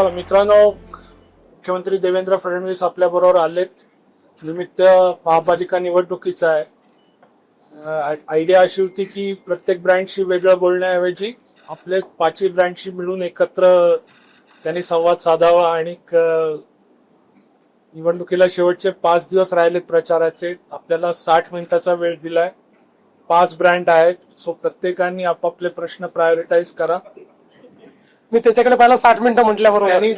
चला मित्रांनो, मुख्यमंत्री देवेंद्र फडणवीस आपल्याबरोबर आलेत. निमित्त महापालिका निवडणुकीचा आहे. आयडिया अशी होती की प्रत्येक ब्रँडशी वेगळं बोलण्याऐवजी आपले 5 ब्रँडशी मिळून एकत्र त्यांनी संवाद साधावा. आणि निवडणुकीला शेवटचे 5 दिवस राहिलेत प्रचाराचे. आपल्याला 60 मिनिटाचा वेळ दिलाय. 5 ब्रँड आहेत, सो प्रत्येकाने आपापले प्रश्न प्रायोरिटाईज करा. मी त्याच्याकडे पहिला 60 मिनिटं म्हटल्याबरोबर आणि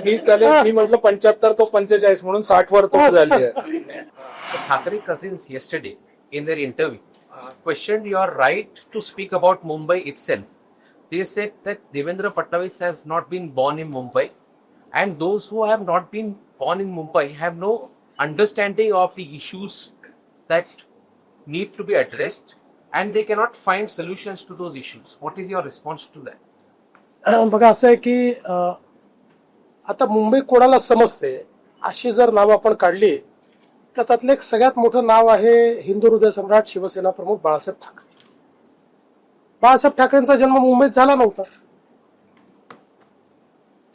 मी म्हटलं 75 तो 45 म्हणून 60 वर तो झाली आहे. Thackeray cousins yesterday in their interview questioned your right to speak about Mumbai itself. They said that Devendra Fadnavis has not been born in Mumbai, and those who have not been born in Mumbai have no understanding of the issues that need to be addressed, and they cannot find solutions to those issues. What is your response to that? बघा, असं आहे की आता मुंबई कोणाला समजते अशी जर नाव आपण काढली तर त्यातलं एक सगळ्यात मोठं नाव आहे हिंदू हृदय सम्राट शिवसेना प्रमुख बाळासाहेब ठाकरे. बाळासाहेब ठाकरेंचा जन्म मुंबईत झाला नव्हता.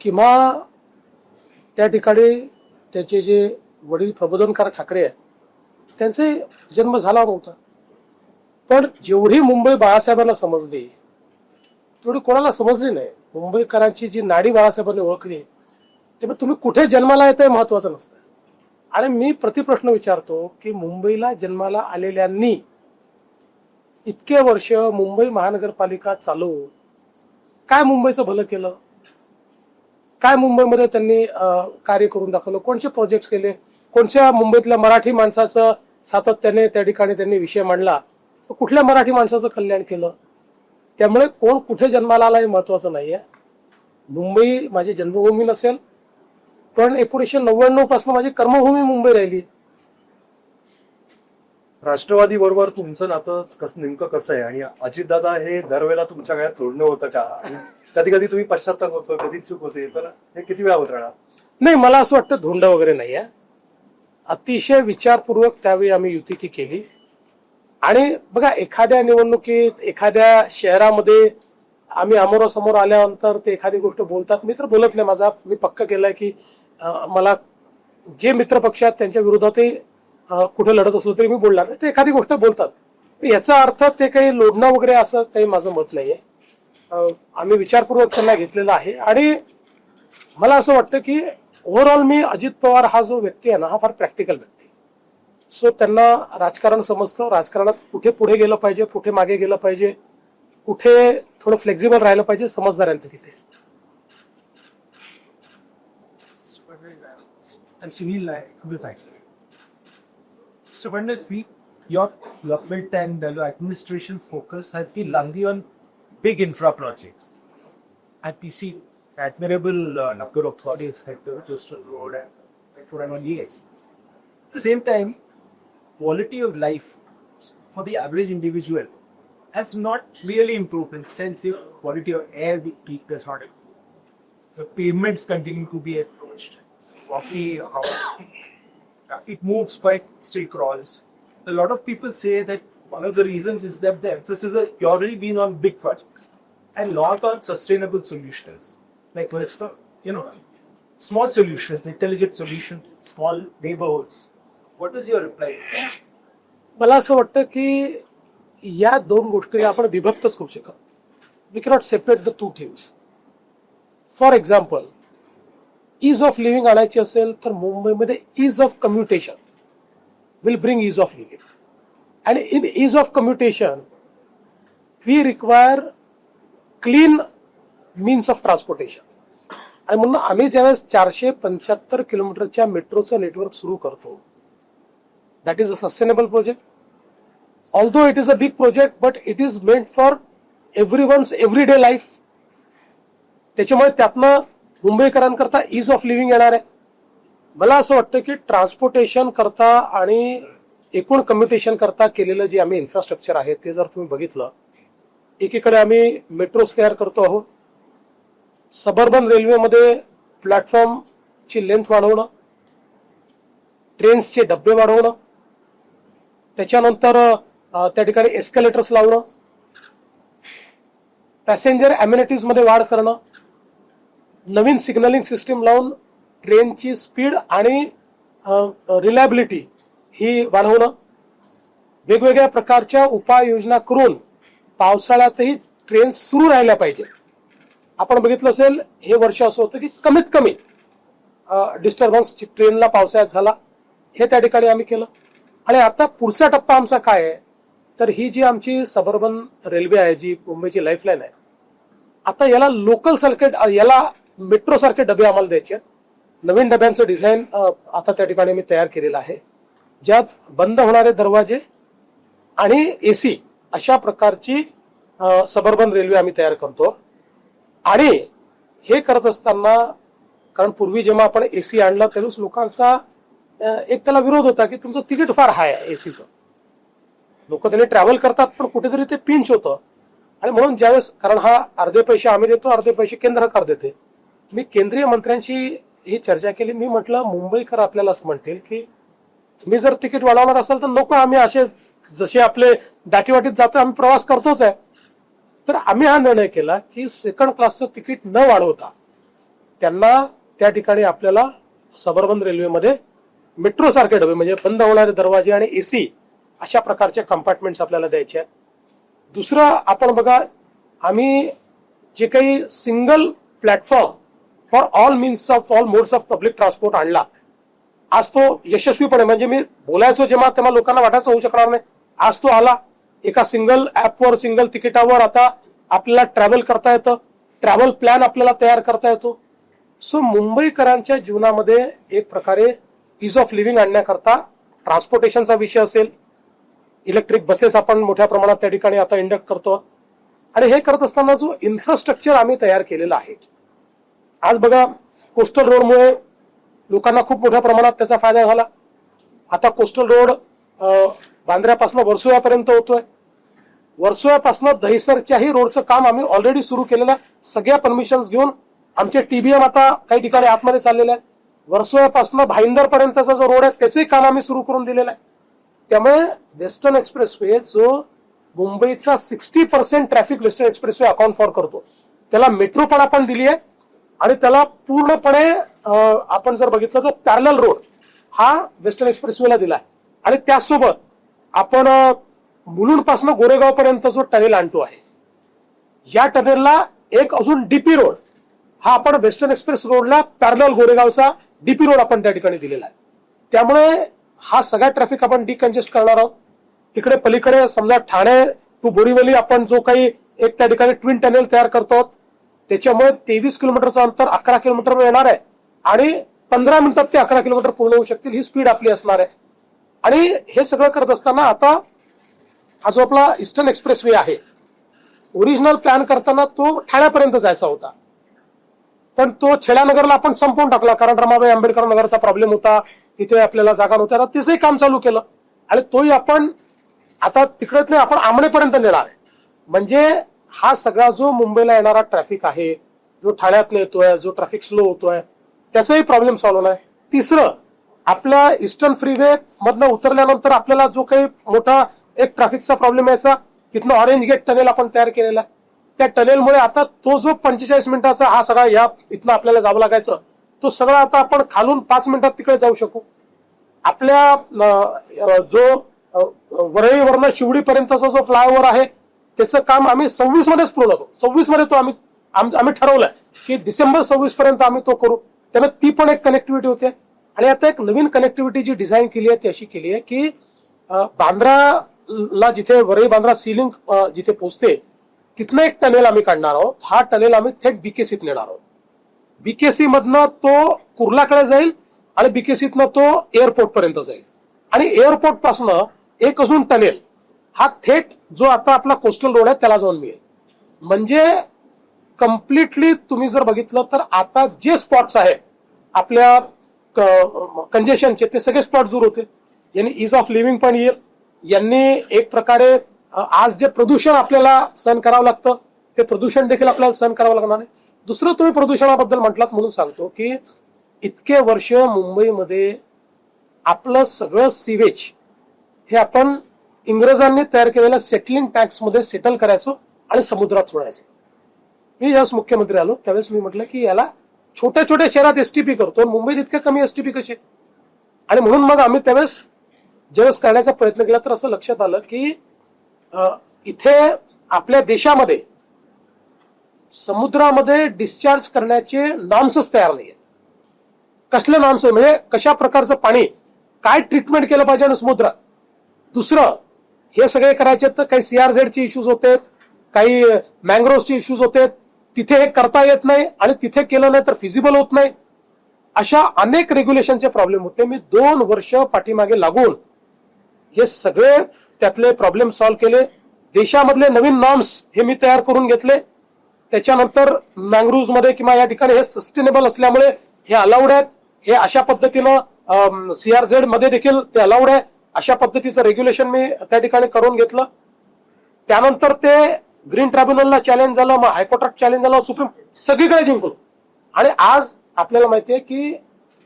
किंवा त्या ठिकाणी त्याचे जे वडील प्रबोधनकार ठाकरे आहेत त्यांचे जन्म झाला नव्हता. पण जेवढी मुंबई बाळासाहेबांना समजली तेवढी कोणाला समजली नाही. मुंबईकरांची जी नाडी बाळासाहेबांनी ओळखली, त्यामुळे तुम्ही कुठे जन्माला येत आहे महत्वाचं नसतं. आणि मी प्रतिप्रश्न विचारतो की मुंबईला जन्माला आलेल्यांनी इतके वर्ष मुंबई महानगरपालिका चालवून काय मुंबईचं भलं केलं, काय मुंबईमध्ये त्यांनी कार्य करून दाखवलं, कोणते प्रोजेक्ट केले, कोणत्या मुंबईतल्या मराठी माणसाचं सातत्याने त्या ठिकाणी त्यांनी विषय मांडला, कुठल्या मराठी माणसाचं कल्याण केलं. त्यामुळे कोण कुठे जन्माला आला हे महत्वाचं नाहीये. मुंबई माझी जन्मभूमी नसेल, पण 1999 पासून माझी कर्मभूमी मुंबई राहिली. राष्ट्रवादी बरोबर तुमचं नातं नेमकं कसं आहे? आणि अजितदादा हे दरवेळेला तुमच्या काळात तोडणं होतं का? कधी कधी तुम्ही पश्चात्ताप होतो, कधी चूक होते, तर हे किती वेळा होत राहणार? नाही, मला असं वाटतं धोंड वगैरे नाहीये. अतिशय विचारपूर्वक त्यावेळी आम्ही युती केली. आणि बघा, एखाद्या निवडणुकीत एखाद्या शहरामध्ये आम्ही अमोरासमोर आल्यानंतर ते एखादी गोष्ट बोलतात. मी तर बोलत नाही. मी पक्क केलंय की मला जे मित्र पक्ष आहेत त्यांच्या विरोधातही कुठे लढत असलो तरी मी बोलणार नाही. ते एखादी गोष्ट बोलतात, याचा अर्थ ते काही लोढणं वगैरे असं काही माझं मत नाहीये. आम्ही विचारपूर्वक त्यांना घेतलेला आहे. आणि मला असं वाटतं की ओव्हरऑल मी अजित पवार हा जो व्यक्ती आहे ना, हा फार प्रॅक्टिकल व्यक्ती. सो त्यांना राजकारण समजतं. राजकारणात कुठे पुढे गेलं पाहिजे, कुठे मागे गेलं पाहिजे, कुठे थोडं फ्लेक्झिबल राहिलं पाहिजे, समजदार आहे तिथे. I'm Sunil with Accenture. So when your government and your administration's focus has been largely on big infra projects, and we see admirable number of projects like the Coastal Road and Metro Rail on EX. At the same time, quality of life for the average individual has not really improved in the sense of quality of air we breathe does not improve. The pavements continue to be approached. It moves by still crawls. A lot of people say that one of the reasons is that the emphasis has purely been on big projects and not on sustainable solutions. Like, for example, small solutions, intelligent solutions, small neighborhoods. What is your reply? मला असं वाटतं की या दोन गोष्टी आपण विभक्तच करू शकत. We cannot separate the two things. For example, ease of living आणायची असेल तर मुंबईमध्ये ease of commutation will bring ease of living. आणि in ease of commutation we require clean means of transportation. आणि म्हणून आम्ही ज्यावेळेस 475 किलोमीटरच्या मेट्रोचं नेटवर्क सुरू करतो, that is a sustainable project. Although it is a big project, but it is meant for everyone's everyday life. त्याच्यामुळे त्यातनं मुंबईकरांकरता ईज ऑफ लिव्हिंग येणार आहे. मला असं वाटतं की ट्रान्सपोर्टेशन करता आणि एकूण कम्युटेशन करता केलेलं जे आम्ही इन्फ्रास्ट्रक्चर आहे ते जर तुम्ही बघितलं, एकीकडे आम्ही मेट्रोज तयार करतो आहोत, सबर्बन रेल्वेमध्ये प्लॅटफॉर्मची लेंथ वाढवणं, ट्रेन्सचे डबे वाढवणं, त्याच्यानंतर त्या ठिकाणी एस्केलेटर्स लावणं, पॅसेंजर अम्युनिटीज मध्ये वाढ करणं, नवीन सिग्नलिंग सिस्टीम लावून ट्रेनची स्पीड आणि रिलायबिलिटी ही वाढवणं, वेगवेगळ्या प्रकारच्या उपाययोजना करून पावसाळ्यातही ट्रेन सुरू राहिल्या पाहिजे. आपण बघितलं असेल हे वर्ष असं होतं की कमीत कमी डिस्टर्बन्स ट्रेनला पावसाळ्यात झाला, हे त्या ठिकाणी आम्ही केलं. आणि आता पुढचा टप्पा आमचा काय आहे, तर ही जी आमची सबर्बन रेल्वे आहे, जी मुंबईची लाईफलाईन आहे, आता याला लोकल सर्किट, याला मेट्रो सारखे डबे आम्हाला द्यायचे आहेत. नवीन डब्यांचं डिझाईन आता त्या ठिकाणी मी तयार केलेलं आहे, ज्यात बंद होणारे दरवाजे आणि एसी अशा प्रकारची सबर्बन रेल्वे आम्ही तयार करतो. आणि हे करत असताना, कारण पूर्वी जेव्हा आपण एसी आणलं त्यावेळेस लोकांचा एक त्याला विरोध होता की तुमचं तिकीट फार हाय आहे एसीचं, लोक त्याने ट्रॅव्हल करतात पण कुठेतरी ते पिंच होतं. आणि म्हणून ज्यावेळेस, कारण हा अर्धे पैसे आम्ही देतो, अर्धे पैसे केंद्र सरकार देते, मी केंद्रीय मंत्र्यांशी ही चर्चा केली. मी म्हटलं मुंबईकर आपल्याला असं म्हणतील की तुम्ही जर तिकीट वाढवणार असाल तर नको, आम्ही असे जसे आपले दाटीवाटीत जातो आम्ही प्रवास करतोच आहे. तर आम्ही हा निर्णय केला की सेकंड क्लासचं तिकीट न वाढवता त्यांना त्या ठिकाणी आपल्याला सबर्बन रेल्वेमध्ये मेट्रो सारखे डबे, म्हणजे बंद होणारे दरवाजे आणि एसी अशा प्रकारचे कंपार्टमेंट्स आपल्याला द्यायचे आहेत. दुसरं आपण बघा, आम्ही जे काही single platform for all means of all modes of public transport आणला, आज तो यशस्वीपणे, म्हणजे मी बोलायचो जेव्हा तेव्हा लोकांना वाटायचं होऊ शकणार नाही, आज तो आला. एका सिंगल ऍपवर, सिंगल तिकिटावर आता आपल्याला ट्रॅव्हल करता येतं, ट्रॅव्हल प्लॅन आपल्याला तयार करता येतो. सो मुंबईकरांच्या जीवनामध्ये एक प्रकारे इज ऑफ लिव्हिंग आणण्याकरता ट्रान्सपोर्टेशनचा विषय असेल, इलेक्ट्रिक बसेस आपण मोठ्या प्रमाणात त्या ठिकाणी आता इंडक्ट करतो. आणि हे करत असताना जो इन्फ्रास्ट्रक्चर आम्ही तयार केलेला आहे, आज बघा कोस्टल रोडमुळे लोकांना खूप मोठ्या प्रमाणात त्याचा फायदा झाला. आता कोस्टल रोड बांद्र्यापासून वर्सोव्यापर्यंत होतोय. वर्सोव्यापासून दहिसरच्याही रोडचं काम आम्ही ऑलरेडी सुरू केलेलं आहे, सगळ्या परमिशन घेऊन. आमचे TBM आता काही ठिकाणी आतमध्ये चाललेले आहे. वर्सोव्यापासून भाईंदर पर्यंतचा जो रोड आहे त्याचंही काम आम्ही सुरू करून दिलेलं आहे. त्यामुळे वेस्टर्न एक्सप्रेसवे जो मुंबईचा 60% traffic western expressway account for करतो, त्याला मेट्रो पण आपण दिली आहे. आणि त्याला पूर्णपणे आपण जर बघितलं तर पॅरलल रोड हा वेस्टर्न एक्सप्रेसवेला दिलाय. आणि त्याचसोबत आपण मुलुंडपासून गोरेगाव पर्यंत जो टनेल आणतो आहे, या टनेलला एक अजून DP रोड हा आपण वेस्टर्न एक्सप्रेस रोडला पॅरलल गोरेगावचा DP रोड आपण त्या ठिकाणी दिलेला आहे. त्यामुळे हा सगळा ट्रॅफिक आपण डिकंजेस्ट करणार आहोत. तिकडे पलीकडे समजा ठाणे टू बोरीवली आपण जो काही एक त्या ठिकाणी ट्विन टनेल तयार करतो, त्याच्यामुळे 23 किलोमीटरचं अंतर 11 किलोमीटरवर येणार आहे आणि 15 मिनिटात ते 11 किलोमीटर पूर्ण होऊ शकतील, ही स्पीड आपली असणार आहे. आणि हे सगळं करत असताना आता हा जो आपला ईस्टर्न एक्सप्रेसवे आहे, ओरिजिनल प्लॅन करताना तो ठाण्यापर्यंत जायचा होता, पण तो छेडानगरला आपण संपवून टाकला, कारण रमाबाई आंबेडकर नगरचा प्रॉब्लेम होता, तिथे आपल्याला जागा नव्हत्या. त्याचंही काम चालू केलं आणि तोही आपण आता तिकडेच नाही, आपण आमणेपर्यंत नेणार आहे. म्हणजे हा सगळा जो मुंबईला येणारा ट्रॅफिक आहे, जो ठाण्यात येतोय, जो ट्रॅफिक स्लो होतोय, त्याचाही प्रॉब्लेम सॉल्व्ह होणार आहे. तिसरं, आपल्या ईस्टर्न फ्रीवे मधनं उतरल्यानंतर आपल्याला जो काही मोठा एक ट्रॅफिकचा प्रॉब्लेम यायचा, तिथनं ऑरेंज गेट टनेल आपण तयार केलेला आहे. त्या टनेलमुळे आता तो जो 45 मिनिटाचा हा सगळा या इथनं आपल्याला जावं लागायचं, तो सगळा आता आपण खालून 5 मिनिटात तिकडे जाऊ शकू. आपल्या जो वरळीवरनं शिवडीपर्यंतचा जो फ्लायओव्हर आहे त्याचं काम आम्ही 26 मध्येच पूर्ण करू. 26 मध्ये तो आम्ही ठरवलंय की डिसेंबर 26 पर्यंत आम्ही तो करू. त्यामुळे ती पण एक कनेक्टिव्हिटी होते. आणि आता एक नवीन कनेक्टिव्हिटी जी डिझाईन केली आहे ती अशी केली आहे की बांद्राला जिथे वरळी बांद्रा सीलिंग जिथे पोहोचते तिथनं एक टनेल आम्ही काढणार आहोत. हा टनेल आम्ही थेट BKCत नेणार आहोत. BKC मधनं तो कुर्लाकडे जाईल आणि BKCतनं तो एअरपोर्ट पर्यंत जाईल. आणि एअरपोर्ट पासून एक अजून टनेल हा थेट जो आता आपला कोस्टल रोड आहे त्याला जाऊन मिळेल. म्हणजे कम्प्लिटली तुम्ही जर बघितलं तर आता जे स्पॉट्स आहेत आपल्या कंजेशनचे ते सगळे स्पॉट दूर होतील. यांनी इज ऑफ लिव्हिंग पण येईल. यांनी एक प्रकारे आज जे प्रदूषण आपल्याला सहन करावं लागतं ते प्रदूषण देखील आपल्याला सहन करावं लागणार नाही. दुसरं, तुम्ही प्रदूषणाबद्दल म्हटलात म्हणून सांगतो की इतके वर्ष मुंबईमध्ये आपलं सगळं सिवेज हे आपण इंग्रजांनी तयार केलेल्या सेटलिंग टँक्स मध्ये सेटल करायचो आणि समुद्रात सोडायचो. मी ज्यावेळेस मुख्यमंत्री आलो त्यावेळेस मी म्हटलं की याला छोट्या छोट्या शहरात एसटीपी करतो, मुंबईत इतक्या कमी एसटीपी कसे? आणि म्हणून मग आम्ही त्यावेळेस ज्यावेळेस करण्याचा प्रयत्न केला तर असं लक्षात आलं की इथे आपल्या देशामध्ये समुद्रामध्ये डिस्चार्ज करण्याचे नॉर्म्सच तयार नाहीये. कसले नॉर्म्स म्हणजे कशा प्रकारचं पाणी, काय ट्रीटमेंट केलं पाहिजे समुद्रात. दुसरं, हे सगळे करायचे तर काही सीआरझेडचे इश्यूज होते, काही मँग्रोव्हचे इश्यूज होते, तिथे हे करता येत नाही आणि तिथे केलं नाही तर फिजिबल होत नाही. अशा अनेक रेग्युलेशनचे प्रॉब्लेम होते. मी 2 वर्ष पाठीमागे लागून हे सगळे त्यातले प्रॉब्लेम सॉल्व्ह केले. देशामधले नवीन नॉर्म्स हे मी तयार करून घेतले. त्याच्यानंतर मँग्रोव्ह मध्ये किंवा या ठिकाणी हे सस्टेनेबल असल्यामुळे हे अलाउड आहेत. हे अशा पद्धतीनं सीआरझेड मध्ये देखील ते अलाउड आहे. अशा पद्धतीचं रेग्युलेशन मी त्या ठिकाणी करून घेतलं. त्यानंतर ते ग्रीन ट्रायब्युनलला चॅलेंज झालं, मग हायकोर्टात चॅलेंज झालं, सुप्रीम, सगळीकडे जिंकलो. आणि आज आपल्याला माहितीये की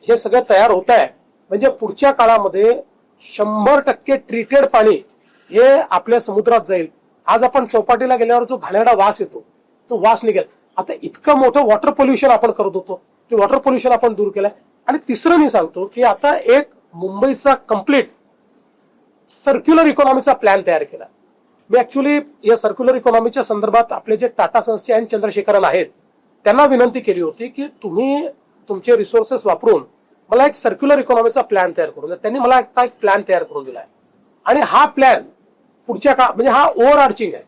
हे सगळं तयार होत आहे. म्हणजे पुढच्या काळामध्ये 100% ट्रीटेड पाणी हे आपल्या समुद्रात जाईल. आज आपण चौपाटीला गेल्यावर जो घाणेरडा वास येतो तो वास निघेल. आता इतकं मोठं वॉटर पोल्युशन आपण करत होतो, ते वॉटर पोल्युशन आपण दूर केलंय. आणि तिसरं मी सांगतो की आता एक मुंबईचा कम्प्लीट सर्क्युलर इकॉनॉमीचा प्लॅन तयार केला. मी ऍक्च्युली या सर्क्युलर इकॉनॉमीच्या संदर्भात आपले जे टाटा सन्सचे एन चंद्रशेखरन आहेत त्यांना विनंती केली होती की तुम्ही तुमचे रिसोर्सेस वापरून मला एक सर्क्युलर इकॉनॉमीचा प्लॅन तयार करून द्या. त्यांनी मला एक प्लॅन तयार करून दिलाय. आणि हा प्लॅन पुढच्या काळात म्हणजे हा ओव्हर आर्चिंग आहे.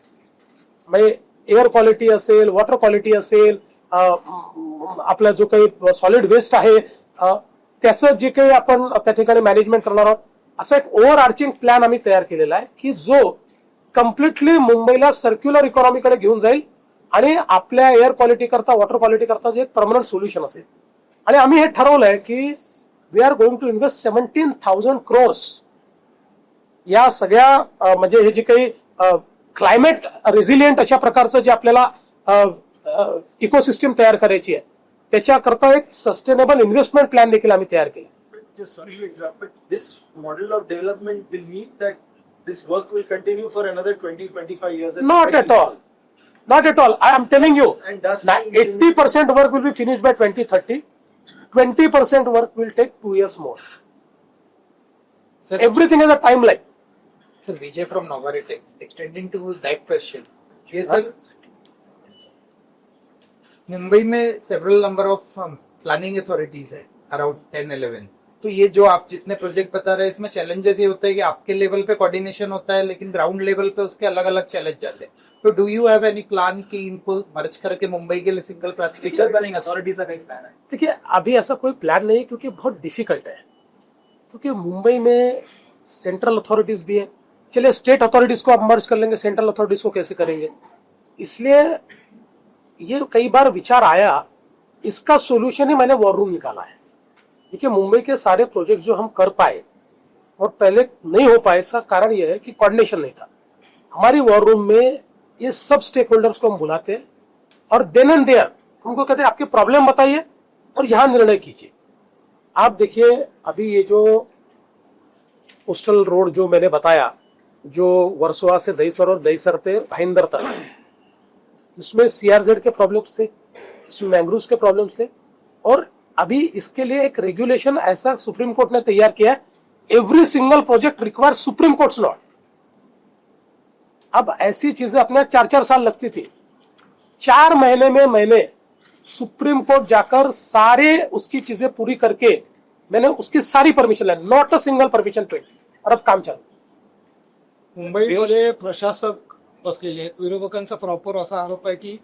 म्हणजे एअर क्वालिटी असेल, वॉटर क्वालिटी असेल, आपला जो काही सॉलिड वेस्ट आहे त्याचं जे काही आपण त्या ठिकाणी मॅनेजमेंट करणार आहोत, असा एक ओव्हर आर्चिंग प्लॅन आम्ही तयार केलेला आहे की जो कम्प्लिटली मुंबईला सर्क्युलर इकॉनॉमीकडे घेऊन जाईल आणि आपल्या एअर क्वालिटी करता, वॉटर क्वालिटी करता जे एक परमनंट सोल्युशन असेल. आणि आम्ही हे ठरवलंय की we are going to invest 17,000 crores या सगळ्या म्हणजे हे जे काही क्लायमेट रेझिलियंट अशा प्रकारचं जे आपल्याला इकोसिस्टम तयार करायची आहे त्याच्याकरता एक सस्टेनेबल इन्व्हेस्टमेंट प्लॅन देखील आम्ही तयार केला. Just sorry to interrupt, but this model of development will mean that this work will continue for another 20-25 years. Not at all. Not at all. I am telling you, And does 80% work will be finished by 2030. 20% work will take 2 years more. Sir, Everything has a timeline. Sir, Vijay from Novaritex. Extending to that question. Yes, sir. Mumbai में several number of planning authorities है, around 10-11. तो ये जो आप जितने project बता रहे हैं इसमें चैलेंजेस ये होता है कि आपके लेवल पे कोऑर्डिनेशन होता है लेकिन ग्राउंड लेवल पे उसके अलग अलग चैलेंज जाते हैं. तो do you have any plan कि इनको मर्ज करके मुंबई के लिए सिंगल प्लानिंग अथॉरिटीज का कहीं प्लान है? देखिए अभी ऐसा कोई प्लान नहीं है क्योंकि बहुत डिफिकल्ट है. क्योंकि मुंबई में सेंट्रल अथॉरिटीज भी है. चलिए स्टेट अथॉरिटीज को आप मर्ज कर लेंगे, सेंट्रल अथॉरिटीज को कैसे करेंगे? इसलिए ये कई बार विचार आया, इसका सोल्यूशन ही मैंने वॉर रूम निकाला है. देखिए मुंबई के सारे प्रोजेक्ट जो हम कर पाए और पहले नहीं हो पाए, इसका कारण यह है कि कोऑर्डिनेशन नहीं था. हमारी वॉर रूम में ये सब स्टेक होल्डर्स को हम बुलाते हैं और देन एंड देयर उनको कहते हैं आपकी प्रॉब्लम बताइए और यहां निर्णय कीजिए. आप देखिए अभी ये जो कोस्टल रोड जो मैंने बताया, जो वर्सोवा से दहीसर और दहीसर से भाईंदर तक, इसमें सीआरजेड के प्रॉब्लम्स थे, इसमें मैंग्रोव्स के प्रॉब्लम्स थे. और अभी इसके लिए एक रेगुलेशन ऐसा सुप्रीम कोर्ट ने तैयार किया है, every single project require supreme courts law. अब ऐसी चीजें अपने 4-4 साल लगती थी, 4 महीने में मैंने सुप्रीम कोर्ट जाकर सारे उसकी चीजें पूरी करके मैंने उसकी सारी परमिशन ली, not a single permission paid. और अब काम चालू. मुंबईमध्ये प्रशासक बसलेले आहेत. विरोधकांचा प्रॉपर असा आरोप आहे की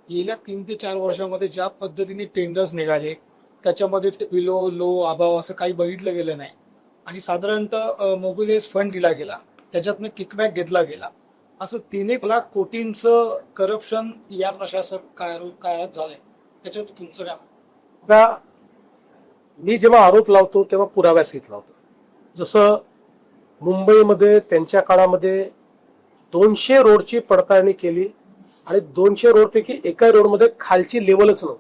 गेल्या 3 ते 4 वर्षामध्ये ज्या पद्धतीने टेंडर्स निघाले त्याच्यामध्ये बिलो लो अभाव असं काही बघितलं गेलं नाही आणि साधारणतः मोबिलाइज फंड दिला गेला, त्याच्यातनं किकबॅक घेतला गेला. असं 3-1 लाख कोटींचं करप्शन या प्रशासक काळात झालंय. त्याच्यावर तुमचं काय? बघा, मी जेव्हा आरोप लावतो तेव्हा पुराव्यासहित लावतो. जसं मुंबईमध्ये त्यांच्या काळामध्ये 200 रोडची पडताळणी केली आणि 200 रोडपैकी एका रोडमध्ये खालची लेवलच नव्हती.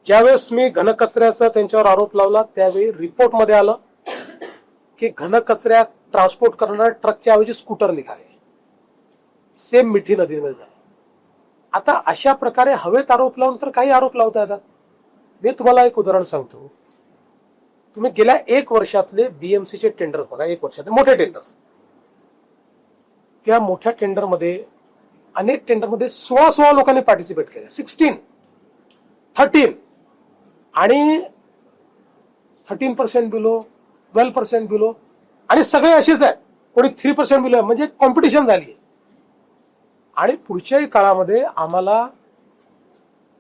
ज्यावेळेस मी घनकचऱ्याचा त्यांच्यावर आरोप लावला त्यावेळी रिपोर्टमध्ये आलं की घनकचऱ्या ट्रान्सपोर्ट करणाऱ्या ट्रकच्या ऐवजी स्कूटर निघाले. सेम मिठी नदीमध्ये झाले. आता अशा प्रकारे हवेत आरोप लावून तर काही आरोप लावता येतात. मी तुम्हाला एक उदाहरण सांगतो. तुम्ही गेल्या 1 वर्षातले बीएमसीचे टेंडर बघा, 1 वर्षातले मोठे टेंडर्स. त्या मोठ्या टेंडरमध्ये अनेक टेंडरमध्ये 16 लोकांनी पार्टिसिपेट केले, 16, 13 आणि 13% बिलो, 12% बिलो, आणि सगळे असेच आहेत. कोणी 3% बिलो आहे. म्हणजे कॉम्पिटिशन झाली. आणि पुढच्याही काळामध्ये आम्हाला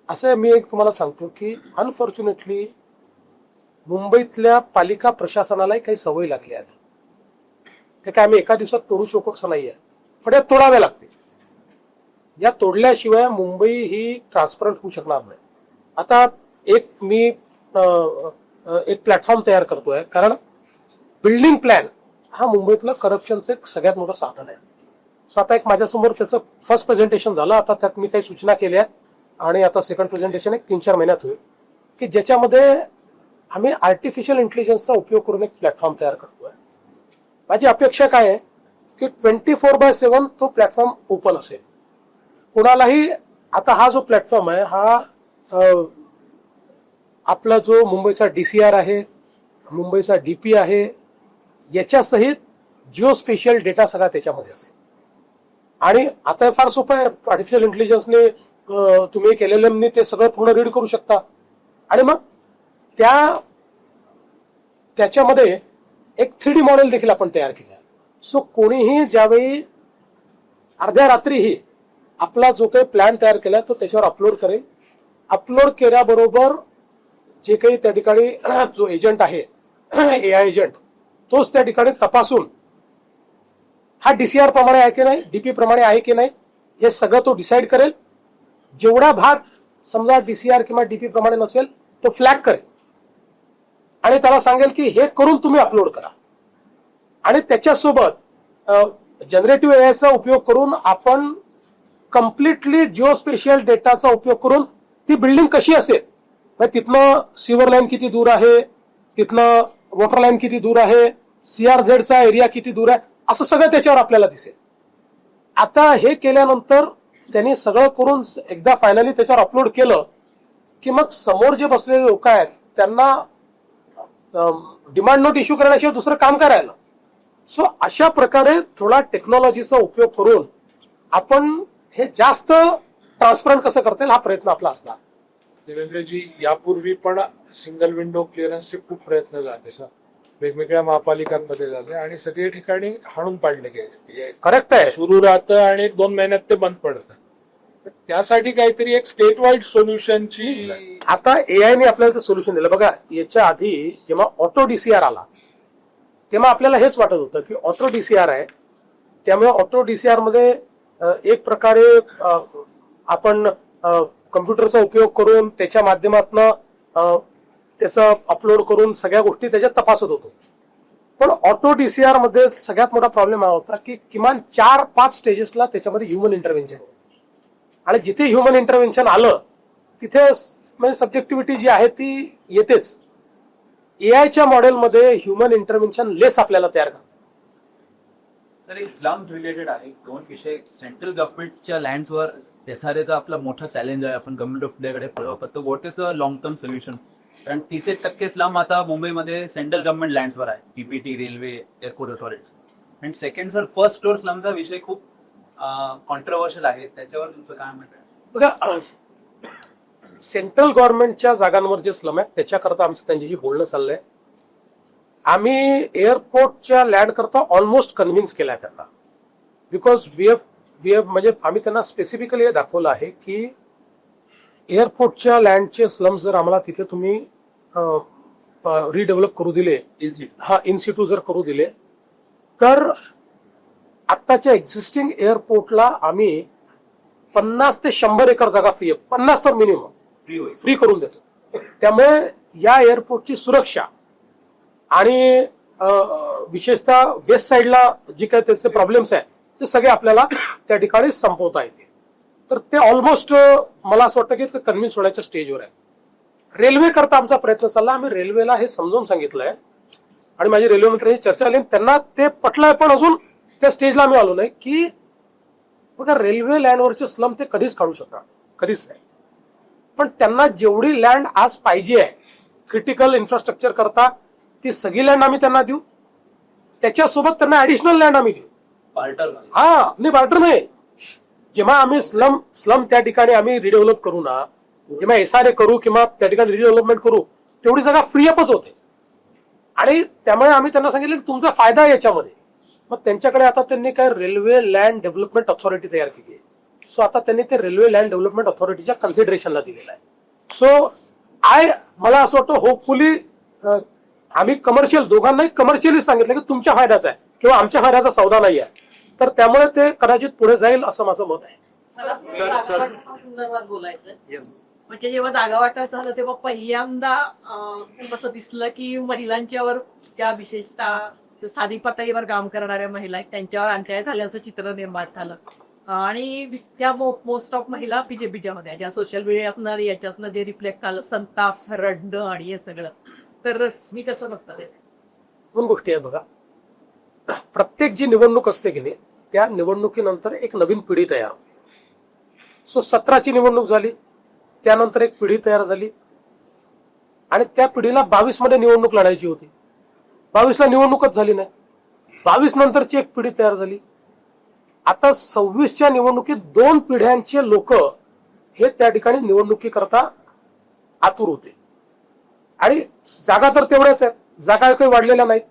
असं, मी एक तुम्हाला सांगतो की अनफॉर्च्युनेटली मुंबईतल्या पालिका प्रशासनालाही काही सवय लागली आहेत. ते काय आम्ही एका दिवसात तोडू शकू असं नाहीये, पण या तोडाव्या लागतील. या तोडल्याशिवाय मुंबई ही ट्रान्सपरंट होऊ शकणार नाही. आता मी एक प्लॅटफॉर्म तयार करतोय, कारण बिल्डिंग प्लॅन हा मुंबईतलं करप्शनचं एक सगळ्यात मोठं साधन आहे. सो आता एक माझ्यासमोर त्याचं फर्स्ट प्रेझेंटेशन झालं. आता त्यात मी काही सूचना केल्या आणि आता सेकंड प्रेझेंटेशन एक 3-4 महिन्यात होईल, की ज्याच्यामध्ये आम्ही आर्टिफिशियल इंटेलिजन्सचा उपयोग करून एक प्लॅटफॉर्म तयार करतोय. माझी अपेक्षा काय आहे की 24/7 तो प्लॅटफॉर्म ओपन असेल. कोणालाही, आता हा जो प्लॅटफॉर्म आहे हा आपला जो मुंबईचा DCR आहे, मुंबईचा DP आहे, याच्या सहित जिओ स्पेशियल डेटा सगळा त्याच्यामध्ये असेल. आणि आता फार सोपं आहे. आर्टिफिशियल इंटेलिजन्सने तुम्ही एक LLM ने ते सगळं पूर्ण रीड करू शकता. आणि मग त्याच्यामध्ये एक 3D मॉडेल देखील आपण तयार केलं. सो कोणीही ज्यावेळी अर्ध्या रात्रीही आपला जो काही प्लॅन तयार केला तो त्याच्यावर अपलोड करेल. अपलोड केल्याबरोबर जे काही त्या ठिकाणी जो एजंट आहे, AI एजंट, तोच त्या ठिकाणी तपासून हा DCR प्रमाणे आहे की नाही, DP प्रमाणे आहे की नाही, हे सगळं तो डिसाईड करेल. जेवढा भाग समजा DCR किंवा DP प्रमाणे नसेल तो फ्लॅग करेल आणि त्याला सांगेल की हे करून तुम्ही अपलोड करा. आणि त्याच्यासोबत जनरेटिव्ह AIचा उपयोग करून आपण कम्प्लिटली जिओस्पेशियल डेटाचा उपयोग करून ती बिल्डिंग कशी असेल, तिथनं सिवर लाईन किती दूर आहे, तिथनं वॉटर लाईन किती दूर आहे, CRZचा एरिया किती दूर आहे, असं सगळं त्याच्यावर आपल्याला दिसेल. आता हे केल्यानंतर त्यांनी सगळं करून एकदा फायनली त्याच्यावर अपलोड केलं की मग समोर जे बसलेले लोक आहेत त्यांना डिमांड नोट इश्यू करण्याशिवाय दुसरं काम करायला. सो अशा प्रकारे थोडा टेक्नॉलॉजीचा उपयोग करून आपण हे जास्त ट्रान्सपरंट कसं करता येईल हा प्रयत्न आपला असणार. देवेंद्रजी, यापूर्वी पण सिंगल विंडो क्लिअरन्सचे खूप प्रयत्न झाले सर, वेगवेगळ्या महापालिकांमध्ये झाले आणि सगळे ठिकाणी हाणून पाडले गेले. करेक्ट आहे. सुरू राहतं आणि 1-2 महिन्यात ते बंद पडतं. त्यासाठी काहीतरी एक स्टेट वाईड सोल्युशनची आता AI ने आपल्याला ते सोल्युशन दिलं. बघा, याच्या आधी जेव्हा ऑटो DCR आला तेव्हा आपल्याला हेच वाटत होतं की ऑटो DCR आहे, त्यामुळे ऑटो DCR मध्ये एक प्रकारे आपण कम्प्युटरचा उपयोग करून त्याच्या माध्यमातून त्याचं अपलोड करून सगळ्या गोष्टी त्याच्यात तपासत होतो. पण ऑटो DCR मध्ये सगळ्यात मोठा प्रॉब्लेम हा होता की किमान 4-5 स्टेजेसला त्याच्यामध्ये ह्युमन इंटरव्हेन्शन, आणि जिथे ह्युमन इंटरव्हेन्शन आलं तिथे म्हणजे सब्जेक्टिव्हिटी जी आहे ती येतेच. AIच्या मॉडेलमध्ये ह्युमन इंटरव्हेन्शन लेस आपल्याला तयार करतात. सर, एक स्लम रिलेटेड आहे. 2 विषय. सेंट्रल गव्हर्नमेंटच्या लँड्सवर एसआरएचा आपला मोठा चॅलेंज आहे. आपण गव्हर्नमेंट ऑफ इंडियाकडे फक्त what is the long term solution? कारण 30% स्लम आता मुंबईमध्ये सेंट्रल गव्हर्नमेंट लँड्सवर आहे, PPT, railway, airport authority. And second sir, first floor स्लमचा विषय खूप कॉन्ट्रोवर्शियल आहे, त्याच्यावर तुमचं काय म्हणणं आहे? बघा, सेंट्रल गव्हर्नमेंटच्या जागांवर जे स्लम आहे त्याच्याकरता आमचं त्यांच्याशी बोलणं चाललंय. आम्ही एअरपोर्टच्या लँड करता ऑलमोस्ट कन्व्हिन्स केलाय त्यांना, बिकॉज वी हॅव म्हणजे आम्ही त्यांना स्पेसिफिकली हे दाखवलं आहे की एअरपोर्टच्या लँडचे स्लम जर आम्हाला तिथे तुम्ही रिडेव्हलप करू दिले, इन सिटू जर करू दिले, तर आत्ताच्या एक्झिस्टिंग एअरपोर्टला आम्ही 50 ते 100 एकर जागा फ्री आहे, 50 तर मिनिमम फ्री करून देतो. त्यामुळे या एअरपोर्टची सुरक्षा आणि विशेषतः वेस्ट साईडला जे काही त्याचे प्रॉब्लेम्स आहेत ते सगळे आपल्याला त्या ठिकाणी संपवता येते. तर ते ऑलमोस्ट मला असं वाटतं की कन्व्हिन्स होण्याच्या स्टेजवर आहे. रेल्वे करता आमचा प्रयत्न चालला. आम्ही रेल्वेला हे समजावून सांगितलंय आणि माझी रेल्वे मंत्र्यांची चर्चा झाली, त्यांना ते पटलंय, पण अजून त्या स्टेजला आम्ही आलो नाही की बघा, रेल्वे लँडवरचे स्लम ते कधीच काढू शकणार, कधीच नाही. पण त्यांना जेवढी लँड आज पाहिजे आहे क्रिटिकल इन्फ्रास्ट्रक्चर करता, ती सगळी लँड आम्ही त्यांना देऊ. त्याच्यासोबत त्यांना ऍडिशनल लँड आम्ही देऊ. हा, नाही बार्टर नाही. जेव्हा आम्ही स्लम त्या ठिकाणी आम्ही रिडेव्हलप करू ना, जेव्हा SRA करू किंवा त्या ठिकाणी रिडेव्हलपमेंट करू, तेवढी जागा फ्री अपच होते. आणि त्यामुळे आम्ही त्यांना सांगितलं की तुमचा फायदा आहे याच्यामध्ये. मग त्यांच्याकडे आता त्यांनी काय रेल्वे लँड डेव्हलपमेंट ऑथॉरिटी तयार केली आहे. सो आता त्यांनी ते रेल्वे लँड डेव्हलपमेंट ऑथॉरिटीच्या कन्सिडरेशनला दिलेलं आहे. सो मला असं वाटतं होपफुली आम्ही कमर्शियल दोघांनाही कमर्शियली सांगितलं की तुमच्या फायद्याचा आहे किंवा आमच्या फायद्याचा सौदा नाही आहे, तर त्यामुळे ते कदाचित पुढे जाईल असं माझं मत आहे. संदर्भात बोलायचं म्हणजे जेव्हा जागा वाटायचं झालं तेव्हा पहिल्यांदा असं दिसलं की महिलांच्यावर, त्या विशेषतः स्थानिक पातळीवर काम करणाऱ्या महिला आहेत त्यांच्यावर अन्याय झाल्याचं चित्र निर्माण झालं. आणि त्या मोस्ट ऑफ महिला बीजेपीच्या मध्ये, ज्या सोशल मीडियातनं याच्यातनं जे रिफ्लेक्ट झालं, संताप, रडणं आणि हे सगळं. तर मी कसं बघता ते दोन गोष्टी आहेत बघा. प्रत्येक जी निवडणूक असते की नाही, त्या निवडणुकीनंतर एक नवीन पिढी तयार होते. सो 17ची निवडणूक झाली, त्यानंतर एक पिढी तयार झाली आणि त्या पिढीला 22 मध्ये निवडणूक लढायची होती. 22ला निवडणूकच झाली नाही. 22 नंतरची एक पिढी तयार झाली. आता 26च्या निवडणुकीत 2 पिढ्यांचे लोक हे त्या ठिकाणी निवडणुकीकरता आतुर होते. आणि जागा तर तेवढ्याच आहेत, जागा काही वाढलेल्या नाहीत.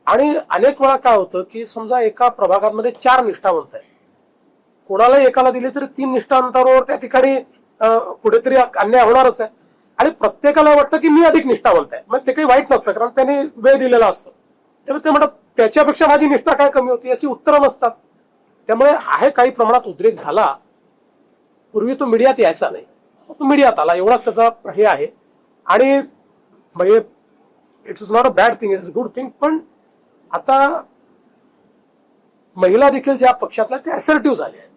आणि अनेक वेळा काय होतं की समजा एका प्रभागामध्ये 4 निष्ठावंत आहेत, कोणाला एकाला दिली तरी 3 निष्ठावंतांवर त्या ठिकाणी कुठेतरी अन्याय होणारच आहे. आणि प्रत्येकाला वाटतं की मी अधिक निष्ठावंत आहे, मग ते काही वाईट नसतं कारण त्याने वेळ दिलेला असतो. त्यामुळे ते म्हणतात त्याच्यापेक्षा माझी निष्ठा काय कमी होती, याची उत्तरं नसतात. त्यामुळे आहे काही प्रमाणात उद्रेक झाला. पूर्वी तो मीडियात यायचा नाही, तो मीडियात आला, एवढाच त्याचा हे आहे. आणि म्हणजे it's is not a bad thing, it's a good thing. पण आता महिला देखील ज्या पक्षातल्या त्या असर्टिव्ह झाल्या आहेत,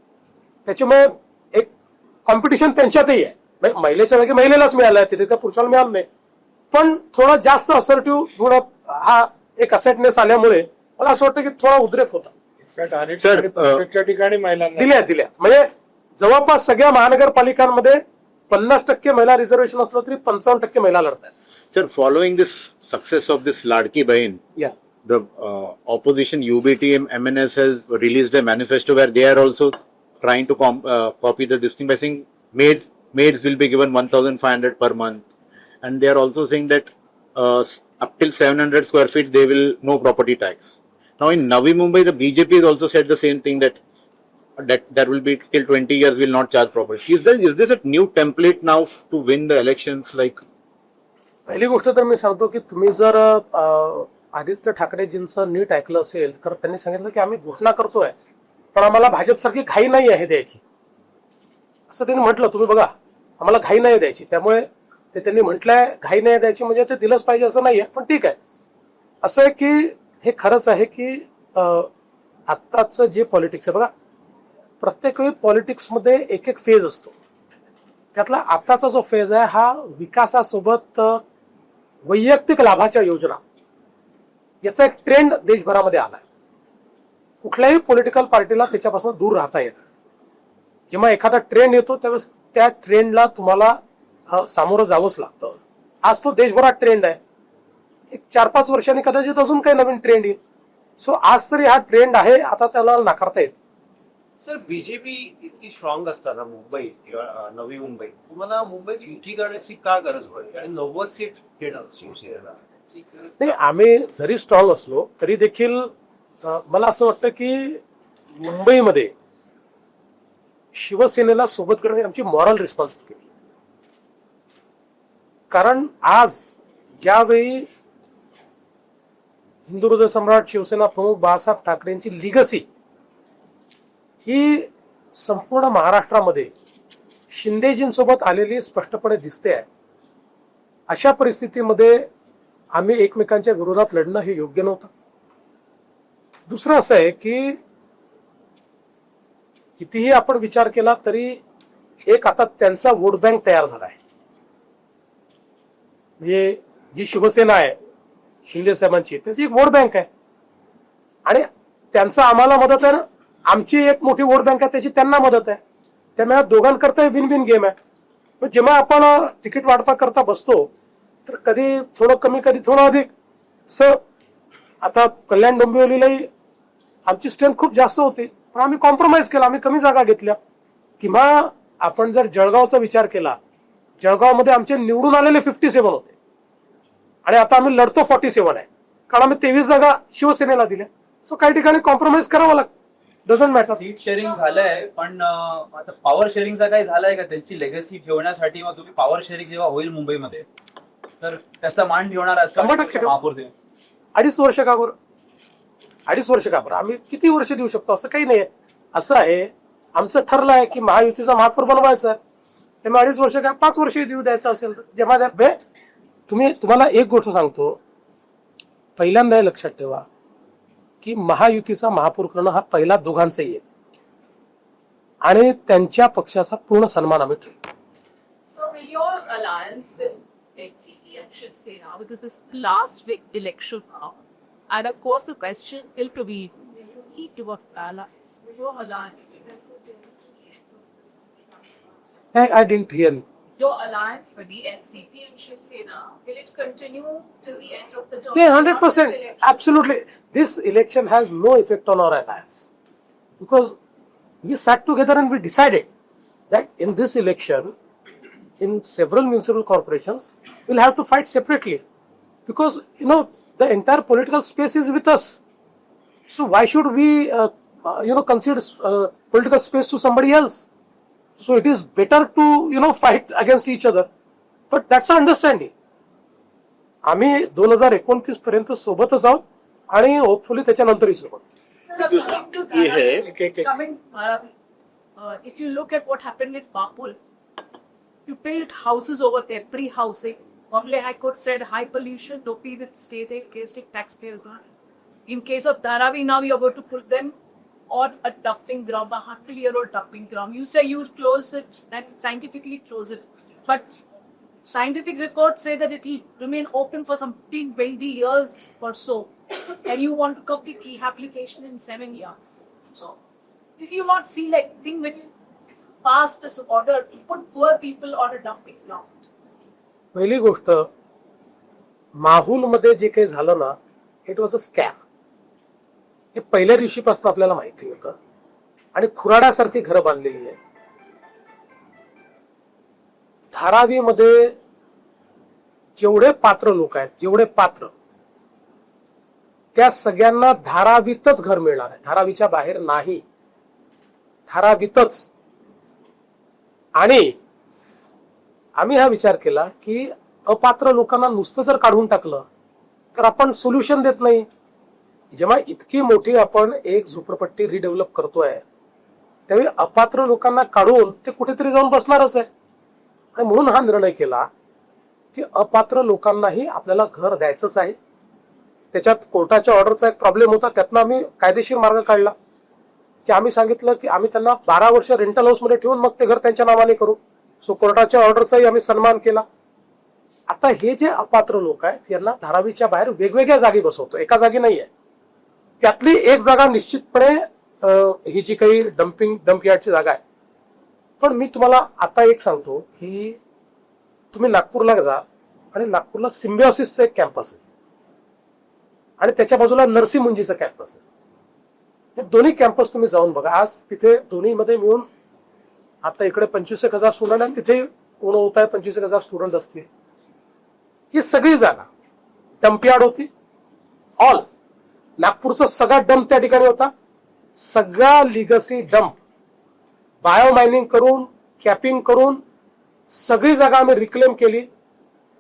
त्याच्यामुळे एक कॉम्पिटिशन त्यांच्यातही आहे. महिलेच्या जागी महिलेलाच मिळालं आहे, तिथे त्या पुरुषाला मिळालं नाही. पण थोडा जास्त असर्टिव्ह थोडा हा एक असेटनेस आल्यामुळे मला असं वाटतं की थोडा उद्रेक होता. पक्षाच्या ठिकाणी महिलांना दिल्या म्हणजे जवळपास सगळ्या महानगरपालिकांमध्ये 50% महिला रिझर्वेशन असलं तरी 55% महिला लढतात. Sir, following this success of this Ladki Bahin, Yeah. the opposition UBT and MNS has released a manifesto where they are also trying to copy this thing by saying maids will be given 1,500 per month, and they are also saying that up till 700 square feet they will no property tax. Now in Navi Mumbai, the BJP has also said the same thing that there will be till 20 years will not charge property. Is this a new template now to win the elections? Like, पहिली गोष्ट तर मी सांगतो की तुम्ही जर आदित्य ठाकरेजींचं नीट ऐकलं असेल तर त्यांनी सांगितलं की आम्ही घोषणा करतोय पण आम्हाला भाजपसारखी घाई नाही आहे द्यायची, असं त्यांनी म्हटलं. तुम्ही बघा, आम्हाला घाई नाही द्यायची. त्यामुळे ते त्यांनी म्हटलंय घाई नाही द्यायची म्हणजे ते दिलंच पाहिजे असं नाहीये. पण ठीक आहे, असं आहे की हे खरंच आहे की आत्ताचं जे पॉलिटिक्स आहे बघा, प्रत्येक वेळी पॉलिटिक्समध्ये एक एक फेज असतो. त्यातला आत्ताचा जो फेज आहे हा विकासासोबत वैयक्तिक लाभाच्या योजना याचा एक ट्रेंड देशभरामध्ये आलाय. कुठल्याही पॉलिटिकल पार्टीला त्याच्यापासून दूर राहता येत. जेव्हा एखादा ट्रेंड येतो त्यावेळेस त्या ट्रेंडला तुम्हाला सामोरं जावंच लागतं. आज तो देशभरात ट्रेंड आहे. एक 4-5 वर्षांनी कदाचित अजून काही नवीन ट्रेंड येईल. सो आज तरी हा ट्रेंड आहे, आता त्याला नाकारता येत. सर, बीजेपी इतकी स्ट्रॉंग असताना मुंबई किंवा नवी मुंबई, तुम्हाला मुंबईत युती करण्याची का गरज पडली? आणि 90 सीट घेणार शिवसेनेला. नाही, आम्ही जरी स्ट्रॉंग असलो तरी देखील मला असं वाटतं की मुंबईमध्ये शिवसेनेला सोबत करणे आमची मॉरल रिस्पॉन्सिबिलिटी. कारण आज ज्यावेळी हिंदू हृदय सम्राट शिवसेना प्रमुख बाळासाहेब ठाकरेंची लिगसी ही संपूर्ण महाराष्ट्रामध्ये शिंदेजींसोबत आलेली स्पष्टपणे दिसते आहे, अशा परिस्थितीमध्ये आम्ही एकमेकांच्या विरोधात लढणं हे योग्य नव्हतं. दुसरं असं आहे की कितीही आपण विचार केला तरी एक आता त्यांचा वोट बँक तयार झाला आहे. म्हणजे जी शिवसेना आहे शिंदे साहेबांची त्याची एक वोट बँक आहे आणि त्यांचा आम्हाला मदत आहे. आमची एक मोठी वोट बँक आहे, त्याची त्यांना मदत आहे. त्यामुळे दोघांकरता विन विन गेम आहे. पण जेव्हा आपण तिकीट वाटपा करता बसतो तर कधी थोडं कमी कधी थोडं अधिक. असं आता कल्याण डोंबिवलीलाही आमची स्ट्रेंथ खूप जास्त होती, पण आम्ही कॉम्प्रोमाइज केला, आम्ही कमी जागा घेतल्या. किंवा आपण जर जळगावचा विचार केला, जळगावमध्ये आमचे निवडून आलेले 57 होते आणि आता आम्ही लढतो 47 आहे, कारण आम्ही 23 जागा शिवसेनेला दिल्या. सो काही ठिकाणी कॉम्प्रोमाइज करावं लागतं, डझंट मॅटर. सीट शेअरिंग झालंय, पण आता पॉवर शेअरिंगचा काही झालाय का त्यांची लेगसी ठेवण्यासाठी? मग तुम्ही पॉवर शेअरिंग जेव्हा होईल मुंबईमध्ये तर त्याचा मान ठेवणार आहात का? 100% महापौर देव 2.5 वर्ष का बरं? 2.5 वर्ष का बरं? आम्ही किती वर्ष देऊ शकतो असं काही नाही. असं आहे, आमचं ठरलं आहे की महायुतीचा महापौर बनवायचा आहे. त्यामुळे 2.5 वर्ष काय 5 वर्षही देऊ द्यायचं असेल तर जेव्हा द्या. तुम्हाला एक गोष्ट सांगतो, पहिल्यांदा हे लक्षात ठेवा की महायुतीचा महापौर करणं हा पहिला दोघांचाही आहे आणि त्यांच्या पक्षाचा पूर्ण सन्मान आम्ही ठेवतो. So will your alliance with HCP and Shiv Sena, because this last big election now, and of course the question will be to what alliance? Will your alliance? I didn't hear you. Your alliance with the NCP and Shiv Sena, will it continue till the end of the term? Yeah, 100%. Absolutely. This election has no effect on our alliance. Because we sat together and we decided that in this election, in several municipal corporations, we'll have to fight separately. Because, the entire political space is with us. So why should we, concede political space to somebody else? So it is better to, fight against each other. But that's our understanding. आम्ही 2029 पर्यंत सोबतच आहोत आणि hopefully त्याच्यानंतरही सोबत. If you look at what happened with Bapul, you built houses over there, pre-housing. Bombay High Court said high pollution, no pay with stay there, case like taxpayers are. In case of Dharavi, now you're going to put them on a dumping ground, a 100-year-old dumping ground. You say you will close it and scientifically close it. But scientific records say that it will remain open for some 20 years or so. And you want to complete rehabilitation in 7 years. So, if you not feel like when you pass this order to put poor people on a dumping ground? पहिली गोष्ट, माहुलमध्ये जे काही झालं ना, it was a scam. हे पहिल्या दिवशीपासून आपल्याला माहिती होतं आणि खुराड्यासारखी घरं बांधलेली आहे. धारावीमध्ये जेवढे पात्र लोक आहेत, जेवढे पात्र, त्या सगळ्यांना धारावीतच घर मिळणार आहे, धारावीच्या बाहेर नाही, धारावीतच. आणि आम्ही हा विचार केला की अपात्र लोकांना नुसतं जर काढून टाकलं तर आपण सोल्युशन देत नाही. जेव्हा इतकी मोठी आपण एक झोपडपट्टी रिडेव्हलप करतोय त्यावेळी अपात्र लोकांना काढून ते कुठेतरी जाऊन बसणारच आहे. आणि म्हणून हा निर्णय केला की अपात्र लोकांनाही आपल्याला घर द्यायचंच आहे. त्याच्यात कोर्टाच्या ऑर्डरचा एक प्रॉब्लेम होता, त्यातनं आम्ही कायदेशीर मार्ग काढला की आम्ही सांगितलं की आम्ही त्यांना 12 वर्ष रेंटल हाऊसमध्ये ठेवून मग ते घर त्यांच्या नावाने करू. सो कोर्टाच्या ऑर्डरचाही आम्ही सन्मान केला. आता हे जे अपात्र लोक आहेत यांना धारावीच्या बाहेर वेगवेगळ्या जागी बसवतो, एका जागी नाहीये. त्यातली एक जागा निश्चितपणे ही जी काही डम्प यार्डची जागा आहे. पण मी तुम्हाला आता एक सांगतो की तुम्ही नागपूरला जा आणि नागपूरला सिम्बिओसिसचं एक कॅम्पस आहे आणि त्याच्या बाजूला नरसी मुंजीचं कॅम्पस आहे. हे दोन्ही कॅम्पस तुम्ही जाऊन बघा. आज तिथे दोन्हीमध्ये मिळून आता इकडे 25,000 स्टुडंट आणि तिथे कोण होत आहे 25,000 स्टुडंट असतील. ही सगळी जागा डम्पयार्ड होती. ऑल नागपूरचा सगळा डंप त्या ठिकाणी होता. सगळा लिगसी डंप बायो मायनिंग करून, कॅपिंग करून सगळी जागा आम्ही रिक्लेम केली.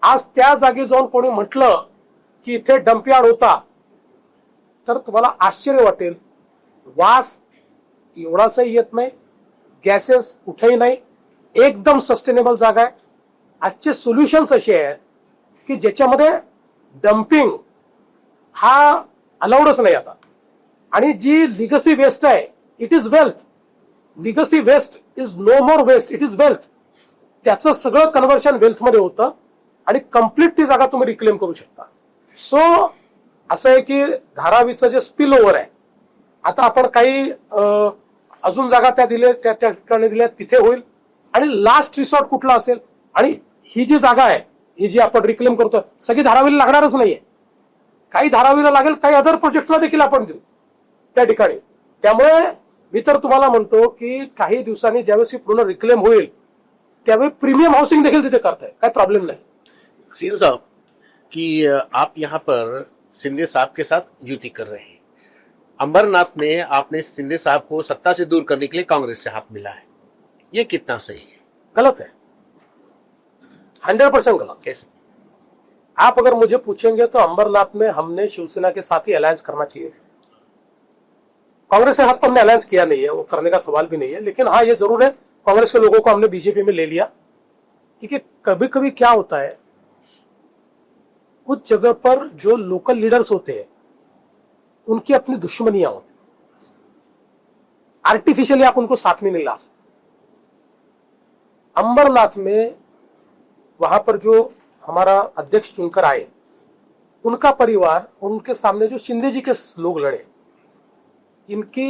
आज त्या जागी जाऊन कोणी म्हटलं की इथे डम्पयार्ड होता तर तुम्हाला आश्चर्य वाटेल. वास एवढाचाही येत नाही, गॅसेस कुठेही नाही, एकदम सस्टेनेबल जागा आहे. आजचे सोल्युशन्स असे आहेत की ज्याच्यामध्ये डम्पिंग हा अलाउडच नाही आता. आणि जी लिगसी वेस्ट आहे it is wealth. Legacy waste is no more waste, it is wealth. त्याचं सगळं कन्व्हर्शन वेल्थमध्ये होतं आणि कम्प्लीट ती जागा तुम्ही रिक्लेम करू शकता. सो असं आहे की धारावीचं जे स्पिल ओव्हर आहे आता आपण काही अजून जागा त्या दिल्या त्या ठिकाणी दिल्या तिथे होईल. आणि लास्ट रिसॉर्ट कुठला असेल, आणि ही जी जागा आहे ही जी आपण रिक्लेम करतो सगळी धारावीला लागणारच नाहीये. काही धारावीला लागेल, काही अदर प्रोजेक्टला देखील आपण देऊ त्या ठिकाणी. त्यामुळे मी तर तुम्हाला म्हणतो की काही दिवसांनी ज्यावेळेस ही पूर्ण रिक्लेम होईल त्यावेळी प्रीमियम हाउसिंग देखील तिथे करताय, काही प्रॉब्लेम नाही. सीएम साहब कि आप यहाँ पर सिंधे साहब के साथ युति कर रहे हैं. अंबरनाथ में आपने सिंधे साहब को सत्ता से दूर करने के लिए कांग्रेस से हाथ मिला है, ये कितना सही है? गलत है, 100% गलत. कैसे? आप अगर मुझे पूछेंगे तो अंबरनाथ में हमने शिवसेना के साथ ही अलायंस करना चाहिए. कांग्रेस के साथ तो हमने अलायंस किया नहीं है, वो करने का सवाल भी नहीं है. लेकिन हाँ, ये जरूर है कांग्रेस के लोगों को हमने बीजेपी में ले लिया. क्योंकि कभी कभी क्या होता है, कुछ जगह पर जो लोकल लीडर्स होते हैं उनकी अपनी दुश्मनियां होती, आर्टिफिशियली आप उनको साथ में नहीं ला सकते. अंबरनाथ में वहां पर जो हमारा अध्यक्ष चुनकर आए, उनका परिवार, उनके सामने जो शिंदे जी के लोग लड़े, इनकी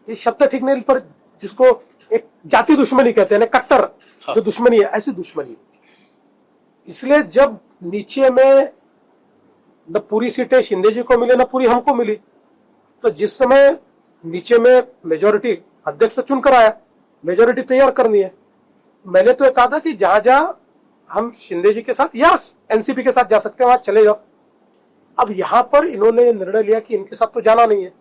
ये शब्द ठीक नहीं पर जिसको एक जाति दुश्मनी कहते हैं ना, कट्टर जो दुश्मनी है, ऐसी दुश्मनी. इसलिए जब नीचे में न पूरी सीटें शिंदे जी को मिली न पूरी हमको मिली, तो जिस समय नीचे में मेजोरिटी अध्यक्ष तो चुनकर आया, मेजोरिटी तैयार करनी है, मैंने तो ये कहा था कि जहां जहां हम शिंदे जी के साथ या एनसीपी के साथ जा सकते हैं वहां चले जाओ. अब यहां पर इन्होंने निर्णय लिया कि इनके साथ तो जाना नहीं है.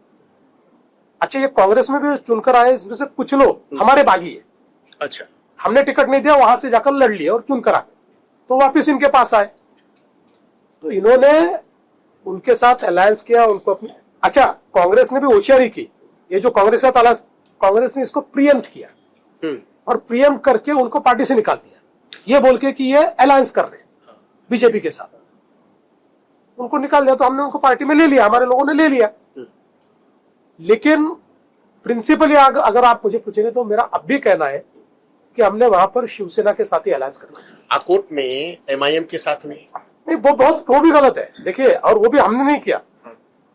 अच्छा, ये कांग्रेस में भी चुनकर आए, इसमें से कुछ लोग हमारे बागी है. अच्छा, हमने टिकट नहीं दिया, वहां से जाकर लड़ लिया और चुनकर आ गए, तो वापिस इनके पास आए. तो इन्होंने उनके साथ अलायंस किया, उनको अपनी. अच्छा, कांग्रेस ने भी होशियारी की. ये जो कांग्रेस के साथ अलायंस, कांग्रेस ने इसको प्रीएम्प्ट किया और प्रीएम्प्ट करके उनको पार्टी से निकाल दिया, ये बोल के कि ये अलायंस कर रहे हैं बीजेपी के साथ. उनको निकाल दिया तो हमने उनको पार्टी में ले लिया, हमारे लोगों ने ले लिया. लेकिन प्रिंसिपली अगर आप मुझे पूछेंगे तो मेरा अब भी कहना है कि हमने वहां पर शिवसेना के साथ ही अलायंस करना चाहिए. आकोट में एमआईएम के साथ में नहीं, वो भी गलत है. देखिए, और वो भी हमने नहीं किया.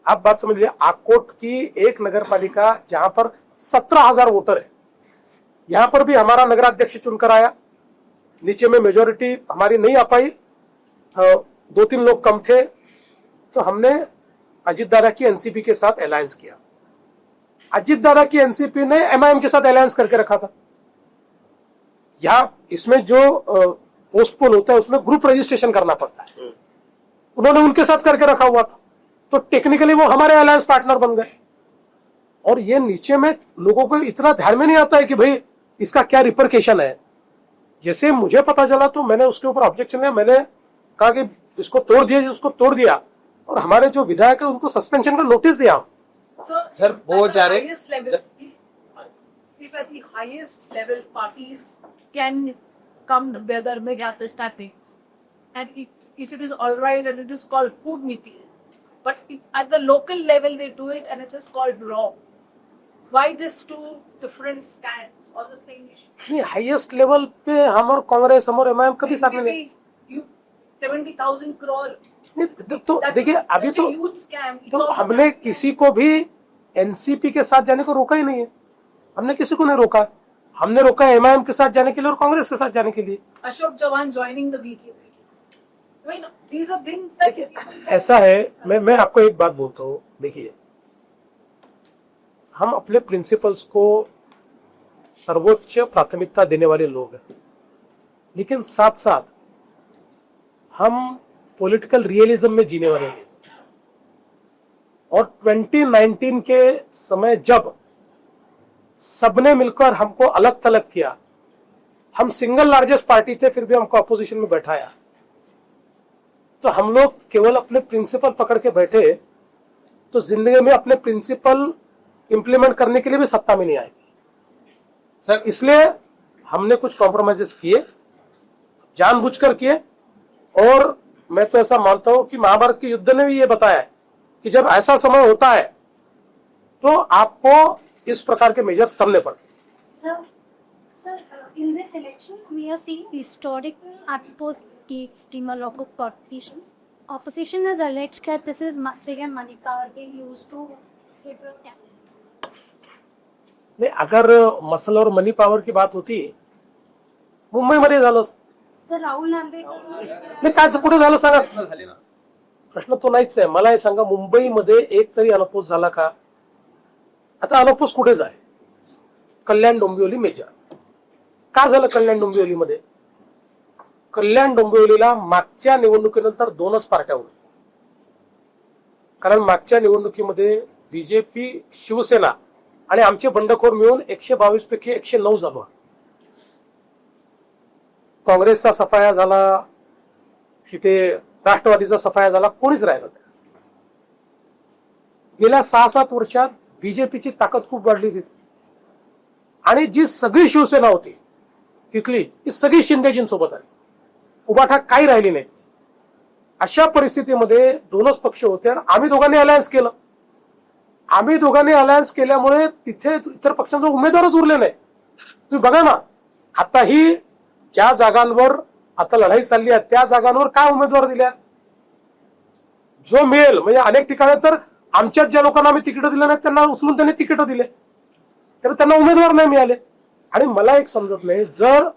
आप बात समझ लीजिए, आकोट की एक नगर पालिका जहां पर 17,000 वोटर है, यहां पर भी हमारा नगराध्यक्ष चुनकर आया, नीचे में मेजोरिटी हमारी नहीं आ पाई, 2-3 लोग कम थे, तो हमने अजित दादा की एनसीपी के साथ अलायंस किया. अजित दादा की एनसीपी ने एमआईएम के साथ अलायंस करके रखा था. यहाँ इसमें जो पोस्टपोल होता है उसमें ग्रुप रजिस्ट्रेशन करना पड़ता है, उन्होंने उनके साथ करके रखा हुआ था, तो टेक्निकली वो हमारे अलायंस पार्टनर बन गए. और ये नीचे में लोगों को इतना ध्यान में नहीं आता है कि भाई इसका क्या रिपरकेशन है. जैसे मुझे पता चला तो मैंने उसके ऊपर ऑब्जेक्शन है, मैंने कहा कि इसको तोड़ दिया, उसको तोड़ दिया, और हमारे जो विधायक है उनको सस्पेंशन का नोटिस दिया. सर, वो जा रहे if at the highest level parties can come together make understandings, and if it is all right and it is called food meeting, but if at the local level they do it and it is called wrong, why these two different stands on the same issue? नहीं, highest level पे हम और कांग्रेस, हम और MIM कभी साथ में नहीं. 70,000 crore. नहीं, तो देखिए, अभी Such a huge scam. It's तो all हमने किसी को भी एनसीपी के साथ जाने को रोका ही नहीं है. हमने किसी को नहीं रोका. हमने रोका एमआईएम के साथ जाने के लिए और कांग्रेस के साथ जाने के लिए. Ashok Jawan joining the BJP. I mean, these are things that ऐसा है, मैं आपको एक बात बोलता हूँ. देखिए, हम अपने प्रिंसिपल्स को सर्वोच्च प्राथमिकता देने वाले लोग हैं, लेकिन साथ साथ हम पॉलिटिकल रियलिज्म में जीने वाले हैं. और 2019 के समय जब सबने मिलकर हमको अलग थलग किया, हम सिंगल लार्जेस्ट पार्टी थे, फिर भी हमको अपोजिशन में बैठाया, तो हम लोग केवल अपने प्रिंसिपल पकड़ के बैठे तो जिंदगी में अपने प्रिंसिपल इंप्लीमेंट करने के लिए भी सत्ता में नहीं आएगी. सर, इसलिए हमने कुछ कॉम्प्रोमाइजेस किए, जानबूझकर किए. और मैं तो ऐसा मानता हूं कि महाभारत के युद्ध ने भी ये बताया है कि जब ऐसा समय होता है तो आपको इस प्रकार के मेजर्स करने पड़ते. Sir, in this election, we are seeing historic outpost gates, steamer lockup politicians. Opposition has alleged that this is big and money power being used to hit the campaign. नाही, अगर मसल और मनी power की बात होती मुंबईमध्ये झालं असतं. तर राहुल आंबेडकर नाही, काय कुठे झालं सांगा. प्रश्न तो नाहीच आहे. मला हे सांगा, मुंबईमध्ये एक तरी अनपोज झाला का? आता अनपोज कुठेच आहे. कल्याण डोंबिवली मेजर. का झालं कल्याण डोंबिवलीमध्ये? कल्याण डोंबिवलीला मागच्या निवडणुकीनंतर 2च पार्ट्या होत्या. कारण मागच्या निवडणुकीमध्ये बीजेपी, शिवसेना आणि आमचे बंडखोर मिळून 122 पैकी 109 झालो. काँग्रेसचा सफाया झाला, तिथे राष्ट्रवादीचा सफाया झाला, कोणीच राहिलं नाही. गेल्या 6-7 वर्षात बीजेपीची ताकद खूप वाढली तिथे. आणि जी सगळी शिवसेना होती तिथली, ती सगळी शिंदेजींसोबत आली. उभाठा काही राहिली नाही. अशा परिस्थितीमध्ये 2च पक्ष होते आणि आम्ही दोघांनी अलायन्स केलं. आम्ही दोघांनी अलायन्स केल्यामुळे तिथे इतर पक्षांचे उमेदवारच उरले नाही. तुम्ही बघा ना, आताही ज्या जागांवर आता लढाई चालली आहे त्या जागांवर काय उमेदवार दिल्या? जो मिळेल, म्हणजे अनेक ठिकाणी तर आमच्याच ज्या लोकांना आम्ही तिकीट दिले नाही त्यांना उचलून त्यांनी तिकीट दिले, तर त्यांना उमेदवार नाही मिळाले. आणि मला एक समजत नाही, जर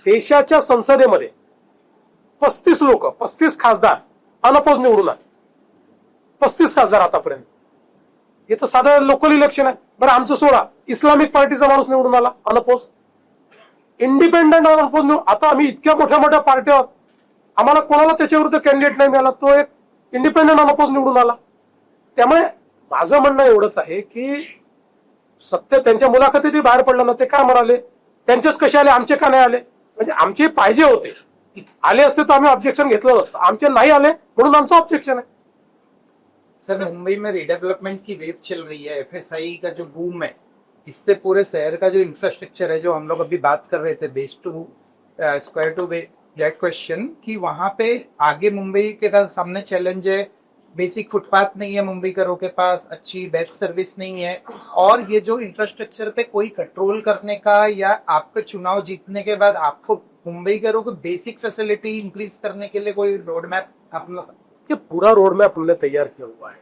देशाच्या संसदेमध्ये 35 लोक, 35 खासदार अनपोज निवडून आले, 35 खासदार आतापर्यंत, हे तर साधं लोकल इलेक्शन आहे. बरं, आमचं 16 इस्लामिक पार्टीचा माणूस निवडून आला अनपोज, इंडिपेंडंट अनपोज. आता आम्ही इतक्या मोठ्या मोठ्या पार्ट्या आहोत, आम्हाला कोणाला त्याच्याविरुद्ध कॅन्डिडेट नाही मिळाला, तो एक इंडिपेंडंट अनपोज निवडून आला. त्यामुळे माझं म्हणणं एवढंच आहे की सत्य त्यांच्या मुलाखतीतही बाहेर पडलं ना, ते काय म्हणाले, त्यांचेच कसे आले, आमचे का नाही आले? म्हणजे आमचे पाहिजे होते, आले असते तर आम्ही ऑब्जेक्शन घेतलं नसतं. आमचे नाही आले म्हणून आमचं ऑब्जेक्शन आहे. सर, मुंबई में रीडेवलपमेंट की वेव चल रही है, एफएसआई का जो बूम है, इससे पूरे शहर का जो इंफ्रास्ट्रक्चर है, जो हम लोग अभी बात कर रहे थे, base to square to that question, कि वहां पे आगे मुंबई के सामने चैलेंज है, बेसिक फुटपाथ नहीं है मुंबईकरों के पास, अच्छी बेस्ट सर्विस नहीं है, और ये जो इंफ्रास्ट्रक्चर पे कोई कंट्रोल करने का या आपका चुनाव जीतने के बाद आपको मुंबईकरों को बेसिक फैसिलिटी इंक्रीज करने के लिए कोई रोड मैप अपना? ये पूरा रोड मैप हमने तैयार किया हुआ है.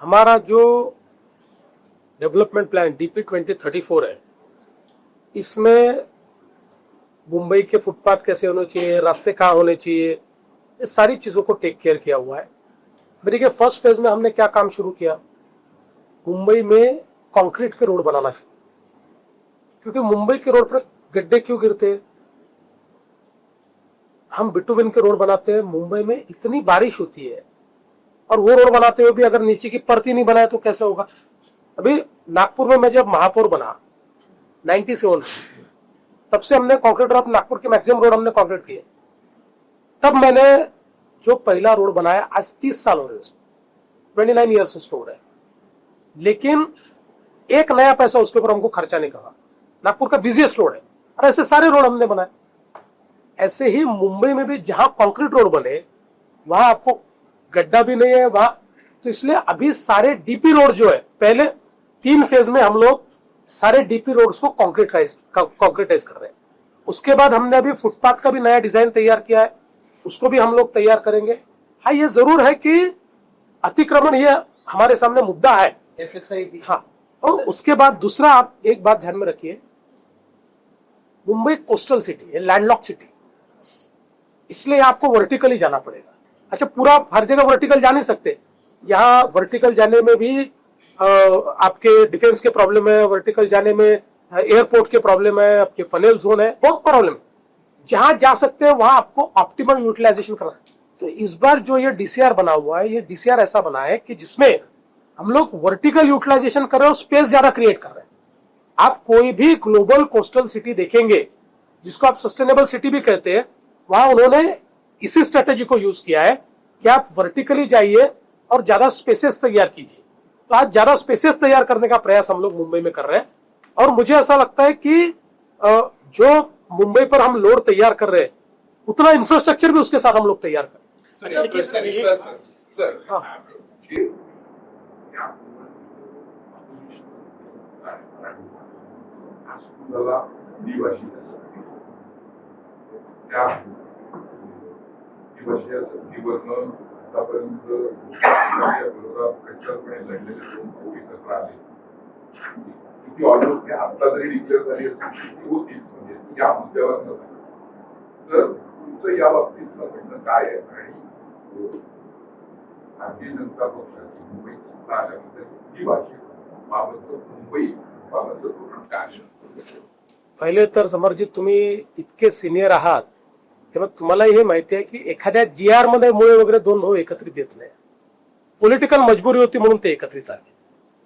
हमारा जो डेवलपमेंट प्लान DP 2034 है, इसमें मुंबई के फुटपाथ कैसे होने चाहिए, रास्ते कहाँ होने चाहिए, ये सारी चीजों को टेक केयर किया हुआ है. देखिए, फर्स्ट फेज में हमने क्या काम शुरू किया, मुंबई में कंक्रीट के रोड बनाना शुरू. क्योंकि मुंबई के रोड पर गड्ढे क्यों गिरते? हम बिटुमिन के रोड बनाते हैं, मुंबई में इतनी बारिश होती है, और वो रोड बनाते हुए भी अगर नीचे की परत ही नहीं बनाए तो कैसे होगा? अभी नागपुर में मैं जब महापौर बना 97, तब से हमने कॉन्क्रीट रोड, नागपुर के मैक्सिमम रोड हमने कॉन्क्रीट किए. तब मैंने जो पहला रोड बनाया, आज 30 साल हो रहे उसमें, 29 ईयर्स उसको हो रहे हैं, लेकिन एक नया पैसा उसके ऊपर हमको खर्चा नहीं करा. नागपुर का बिजिएस्ट रोड है, और ऐसे सारे रोड हमने बनाए. ऐसे ही मुंबई में भी जहां कंक्रीट रोड बने वहां आपको गड्ढा भी नहीं है वहां. तो इसलिए अभी सारे डीपी रोड जो है, पहले 3 फेज में हम लोग सारे डीपी रोड्स को कॉन्क्रीटाइज कर रहे हैं. उसके बाद हमने अभी फुटपाथ का भी नया डिजाइन तैयार किया है, उसको भी हम लोग तैयार करेंगे. हाँ, ये जरूर है कि अतिक्रमण ये हमारे सामने मुद्दा है, एफएसआई भी. हाँ. और उसके बाद दूसरा, आप एक बात ध्यान में रखिए, मुंबई कोस्टल सिटी है, लैंडलॉक सिटी, इसलिए आपको वर्टिकली जाना पड़ेगा. अच्छा, पूरा हर जगह वर्टिकल जा नहीं सकते. यहाँ वर्टिकल जाने में भी आपके डिफेंस के प्रॉब्लम है, वर्टिकल जाने में एयरपोर्ट के प्रॉब्लम है, आपके फनेल जोन है, बहुत प्रॉब्लम है. जहां जा सकते हैं वहां आपको ऑप्टिमम यूटिलाइजेशन करना है. तो इस बार जो ये DCR बना हुआ है, ये DCR ऐसा बना है कि जिसमें हम लोग वर्टिकल यूटिलाइजेशन कर रहे हैं और स्पेस ज्यादा क्रिएट कर रहे हैं. आप कोई भी ग्लोबल कोस्टल सिटी देखेंगे, जिसको आप सस्टेनेबल सिटी भी कहते हैं, वहां उन्होंने इसी स्ट्रेटेजी को यूज किया है कि आप वर्टिकली जाइए और ज्यादा स्पेसेस तैयार कीजिए. तो आज ज्यादा स्पेसेस तैयार करने का प्रयास हम लोग मुंबई में कर रहे हैं. और मुझे ऐसा लगता है कि जो मुंबई पर हम लोड तैयार कर रहे हैं, उतना इंफ्रास्ट्रक्चर भी उसके साथ हम लोग तैयार करें. आतापर्यंत लढलेले 2 पोलीस राहिले ती ऑलमोस्ट आता जरी डिक्लेअर झाली असेल ती होतीच, म्हणजे या मुद्द्यावर न झाली. तर तुमचं या बाबतीतलं म्हणणं काय आहे आणि भारतीय जनता पक्षाची मुंबईत सत्ता आल्यानंतर ही भाषेबाबतचं मुंबई बाबतचं धोरण काय असेल? पहिले तर समरजित, तुम्ही इतके सिनियर आहात तेव्हा तुम्हाला हे माहिती आहे की एखाद्या GR मध्ये मुळे वगैरे दोन भाऊ एकत्रित येत नाही. पॉलिटिकल मजबुरी होती म्हणून ते एकत्रित आले.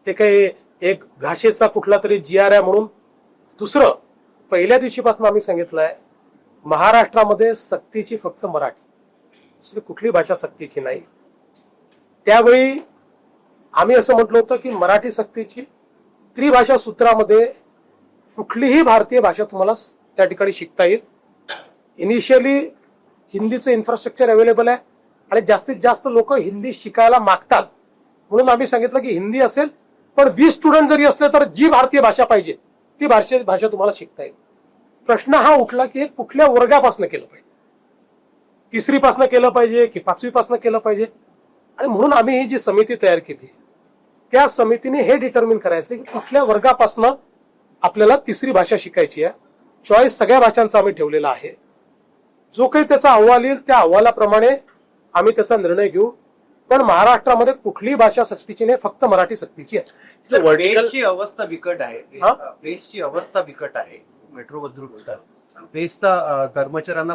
ते काही एक भाषेचा कुठला तरी GR आहे म्हणून. दुसरं, पहिल्या दिवशीपासून आम्ही सांगितलंय महाराष्ट्रामध्ये सक्तीची फक्त मराठी, दुसरी कुठली भाषा सक्तीची नाही. त्यावेळी आम्ही असं म्हटलं होतं की मराठी सक्तीची, त्रिभाषा सूत्रामध्ये कुठलीही भारतीय भाषा तुम्हाला त्या ठिकाणी शिकता येईल. इनिशियली हिंदीचं इन्फ्रास्ट्रक्चर अवेलेबल आहे आणि जास्तीत जास्त लोक हिंदी शिकायला मागतात म्हणून आम्ही सांगितलं की हिंदी असेल, पण 20 स्टुडंट जरी असले तर जी भारतीय भाषा पाहिजे ती भाषा तुम्हाला शिकता येईल. प्रश्न हा उठला की हे कुठल्या वर्गापासून केलं पाहिजे, 3री पासून केलं पाहिजे की 5वी पासून केलं पाहिजे. आणि म्हणून आम्ही ही जी समिती तयार केली त्या समितीने हे डिटर्मिन करायचं की कुठल्या वर्गापासून आपल्याला 3री भाषा शिकायची आहे. चॉईस सगळ्या भाषांचा आम्ही ठेवलेला आहे. जो काही त्याचा अहवाल येईल त्या अहवालाप्रमाणे आम्ही त्याचा निर्णय घेऊ. पण महाराष्ट्रामध्ये कुठलीही भाषा सक्तीची नाही, फक्त मराठी सक्तीची आहे. बेसची अवस्था बिकट आहे. बेसची अवस्था बिकट आहे. मेट्रो बद्दल बेसचा कर्मचाऱ्यांना